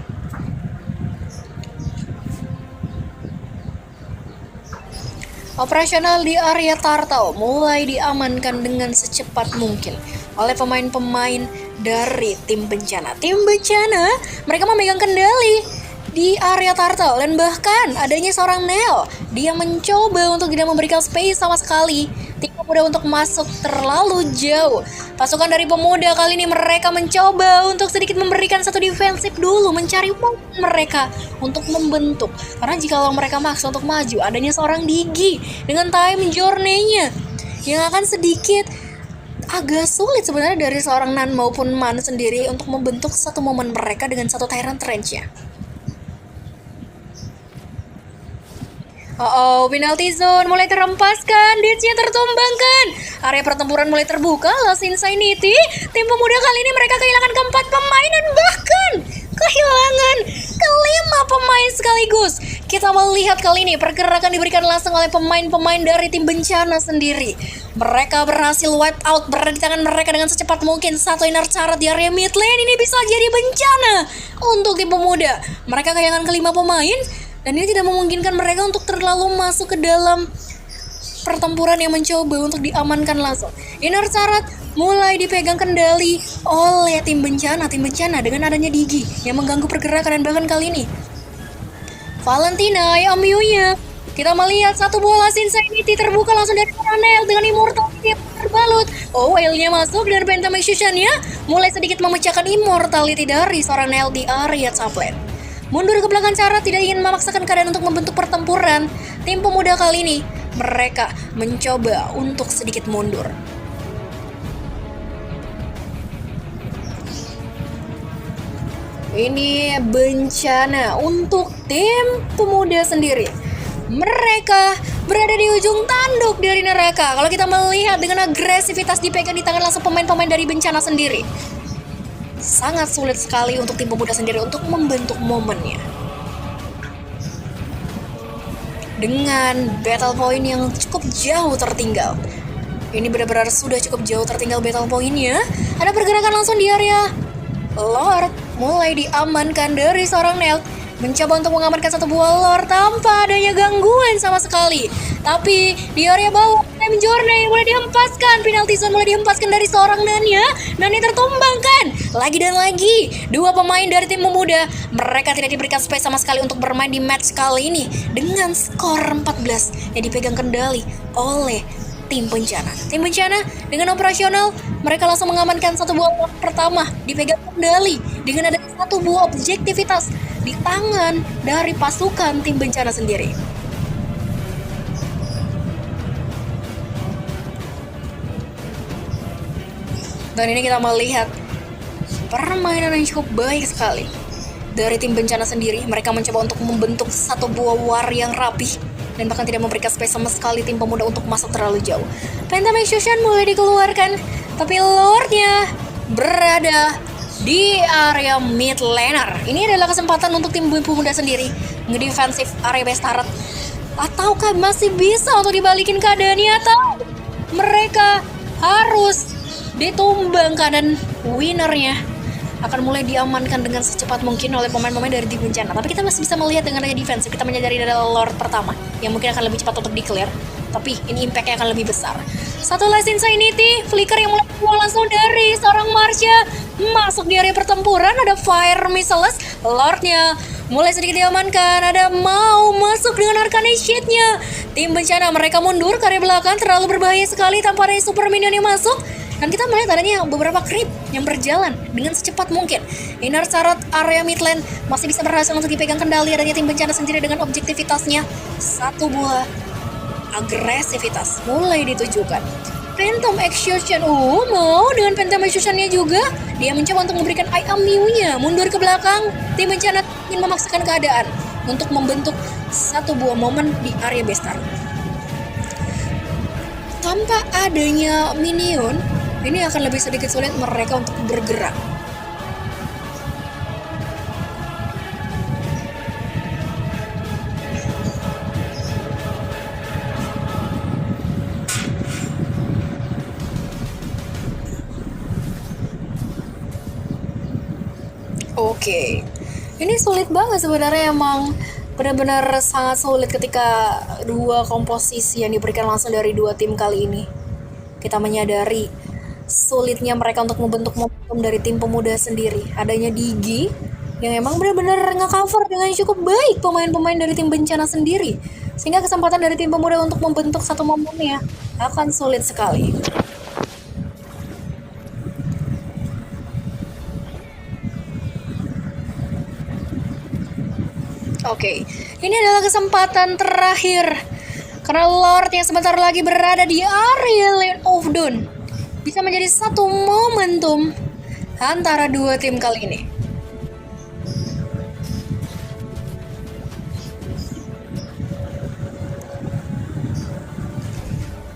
Operasional di area Turtle mulai diamankan dengan secepat mungkin oleh pemain-pemain dari tim bencana. Tim bencana, mereka memegang kendali di area Turtle dan bahkan adanya seorang Nel. Dia mencoba untuk tidak memberikan space sama sekali tim pemuda untuk masuk terlalu jauh. Pasukan dari pemuda kali ini mereka mencoba untuk sedikit memberikan satu defensif dulu, mencari momen mereka untuk membentuk. Karena jika mereka maksa untuk maju, adanya seorang Digi dengan time journey-nya yang akan sedikit agak sulit sebenarnya dari seorang Nan maupun Man sendiri untuk membentuk satu momen mereka dengan satu Tyrant Range-nya. Penalty zone mulai terempaskan, Ditch-nya tertumbangkan. Area pertempuran mulai terbuka, Lost Insanity. Tim pemuda kali ini mereka kehilangan keempat pemain dan bahkan kehilangan kelima pemain sekaligus. Kita melihat kali ini pergerakan diberikan langsung oleh pemain-pemain dari tim bencana sendiri. Mereka berhasil wipe out, berada di tangan mereka dengan secepat mungkin. Satu inner turret di area mid lane ini bisa jadi bencana untuk tim pemuda. Mereka kehilangan kelima pemain dan ini tidak memungkinkan mereka untuk terlalu masuk ke dalam pertempuran yang mencoba untuk diamankan langsung. Inner turret mulai dipegang kendali oleh tim bencana dengan adanya Digi yang mengganggu pergerakan dan bahkan kali ini Valentina Amyu-nya. Kita melihat satu bola Insanity terbuka langsung dari Coronel dengan Immortality yang terbalut. L-nya masuk dan Phantom Execution-nya mulai sedikit memecahkan Immortality dari seorang Nel di area top lane. Mundur ke belakang cara tidak ingin memaksakan keadaan untuk membentuk pertempuran. Tim pemuda kali ini mereka mencoba untuk sedikit mundur. Ini bencana untuk tim pemuda sendiri. Mereka berada di ujung tanduk dari neraka. Kalau kita melihat dengan agresivitas dipegang di tangan langsung pemain-pemain dari bencana sendiri, sangat sulit sekali untuk tim pemuda sendiri untuk membentuk momennya. Dengan battle point yang cukup jauh tertinggal. Ini benar-benar sudah cukup jauh tertinggal battle point-nya. Ada pergerakan langsung di area Lord mulai diamankan dari seorang Nel. mencoba untuk mengamankan satu buah lore tanpa adanya gangguan sama sekali. Tapi di area bawah, Time Journey mulai dihempaskan, penalti zone mulai dihempaskan dari seorang Nanya. Nanya tertumbangkan lagi dan lagi. Dua pemain dari tim pemuda, mereka tidak diberikan space sama sekali untuk bermain di match kali ini dengan skor 14 yang dipegang kendali oleh tim bencana. Tim bencana dengan operasional, mereka langsung mengamankan satu buah lore pertama, dipegang kendali dengan ada satu buah objektivitas di tangan dari pasukan tim bencana sendiri. Dan ini kita melihat permainan yang cukup baik sekali dari tim bencana sendiri. Mereka mencoba untuk membentuk satu buah war yang rapih dan bahkan tidak memberikan space sama sekali tim pemuda untuk masuk terlalu jauh. Phantom Exhaustion mulai dikeluarkan, tapi Lordnya berada di area mid laner. Ini adalah kesempatan untuk tim pemuda sendiri ngedefensif area base turret. Ataukah masih bisa untuk dibalikin keadaannya, atau mereka harus ditumbangkan dan winnernya akan mulai diamankan dengan secepat mungkin oleh pemain-pemain dari tim bencana. Tapi kita masih bisa melihat dengan adanya defense, kita menyadari adalah Lord pertama yang mungkin akan lebih cepat untuk declare, tapi ini impact-nya akan lebih besar. Satu last Insanity, flicker yang mulai keluar langsung dari seorang Marsha masuk di area pertempuran. Ada Fire Missiles, Lordnya mulai sedikit diamankan. Ada mau masuk dengan Arcane Sheet-nya. Tim bencana mereka mundur ke area belakang, terlalu berbahaya sekali tanpa ada super minion yang masuk. Dan kita melihat adanya beberapa creep yang berjalan dengan secepat mungkin. Inner turret area mid lane masih bisa berhasil untuk dipegang kendali adanya tim bencana sendiri dengan objektivitasnya. Satu buah agresivitas mulai ditujukan. Phantom Exhaustion, mau dengan Phantom Exhaustion-nya juga. Dia mencoba untuk memberikan IMU-nya mundur ke belakang. Tim bencana ingin memaksakan keadaan untuk membentuk satu buah momen di area base turret. Tanpa adanya minion, ini akan lebih sedikit sulit mereka untuk bergerak. Oke, ini sulit banget sebenarnya, emang benar-benar sangat sulit ketika dua komposisi yang diberikan langsung dari dua tim kali ini. Kita menyadari sulitnya mereka untuk membentuk momentum dari tim pemuda sendiri. Adanya Digi yang emang benar-benar nge-cover dengan cukup baik pemain-pemain dari tim bencana sendiri, sehingga kesempatan dari tim pemuda untuk membentuk satu momennya akan sulit sekali. Oke, ini adalah kesempatan terakhir karena Lord yang sebentar lagi berada di area Lane of Dawn bisa menjadi satu momentum antara dua tim kali ini.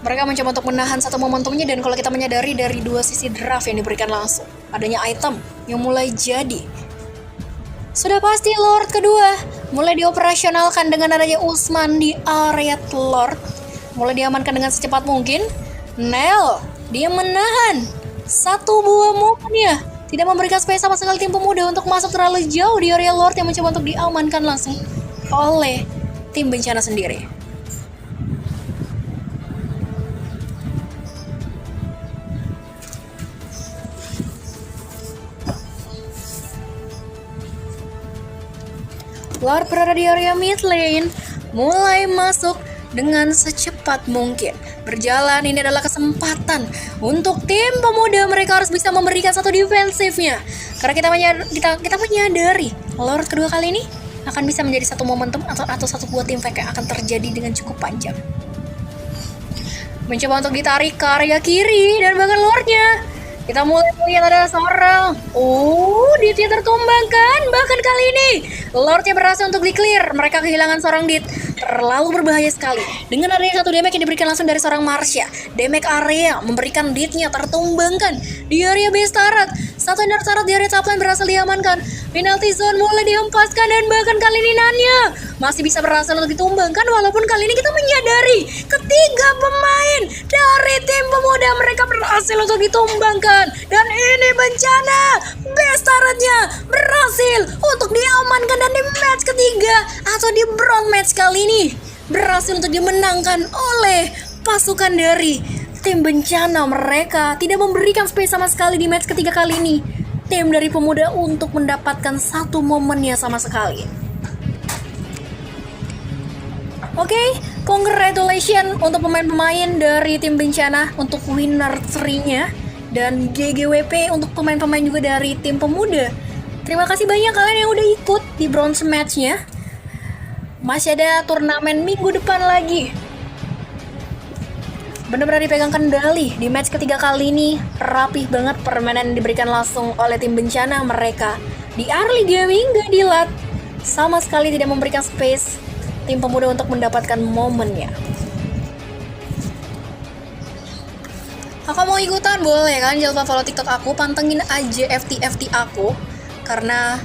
Mereka mencoba untuk menahan satu momentumnya, dan kalau kita menyadari dari dua sisi draft yang diberikan langsung, adanya item yang mulai jadi, sudah pasti Lord kedua mulai dioperasionalkan dengan adanya Usman di area Lord. Mulai diamankan dengan secepat mungkin. Nel, dia menahan satu buah momennya, tidak memberikan space sama sekali tim pemuda untuk masuk terlalu jauh di area Lord yang mencoba untuk diamankan langsung oleh tim bencana sendiri. Lord berada di area mid lane, mulai masuk dengan secepat mungkin. Berjalan, ini adalah kesempatan untuk tim pemuda, mereka harus bisa memberikan satu defensifnya. Karena kita menyadari Lord kedua kali ini akan bisa menjadi satu momentum atau satu buah tim fight yang akan terjadi dengan cukup panjang. Mencoba untuk ditarik ke area kiri dan bahkan Lordnya. Kita mulai melihat ada seorang, Dit-nya tertumbangkan. Bahkan kali ini Lordnya berhasil untuk di-clear. Mereka kehilangan seorang Dit. Terlalu berbahaya sekali. Dengan adanya satu damage yang diberikan langsung dari seorang Marsha, damage area memberikan Dit-nya tertumbangkan di area base turret. Satu inner turret di area top lane berhasil diamankan. Penalty zone mulai dihempaskan, dan bahkan kali ini Nanya masih bisa berhasil untuk ditumbangkan. Walaupun kali ini kita menyadari ketiga pemain dari tim pemuda mereka berhasil untuk ditumbangkan. Dan ini bencana, base turretnya berhasil berhasil untuk diamankan, dan di match ketiga atau di bronze match kali ini berhasil untuk dimenangkan oleh pasukan dari tim bencana. Mereka tidak memberikan space sama sekali di match ketiga kali ini, tim dari pemuda, untuk mendapatkan satu momennya sama sekali. Oke, congratulations untuk pemain-pemain dari tim bencana untuk winner 3-nya, dan GGWP untuk pemain-pemain juga dari tim pemuda. Terima kasih banyak kalian yang udah ikut di bronze match-nya. Masih ada turnamen minggu depan lagi. Benar-benar dipegang kendali di match ketiga kali ini. Rapih banget permainan yang diberikan langsung oleh tim bencana. Mereka di early gaming gak dilat, sama sekali tidak memberikan space tim pemuda untuk mendapatkan momennya. Kakak mau ikutan? Boleh kan? Jangan lupa follow TikTok aku, pantengin aja FT aku, karena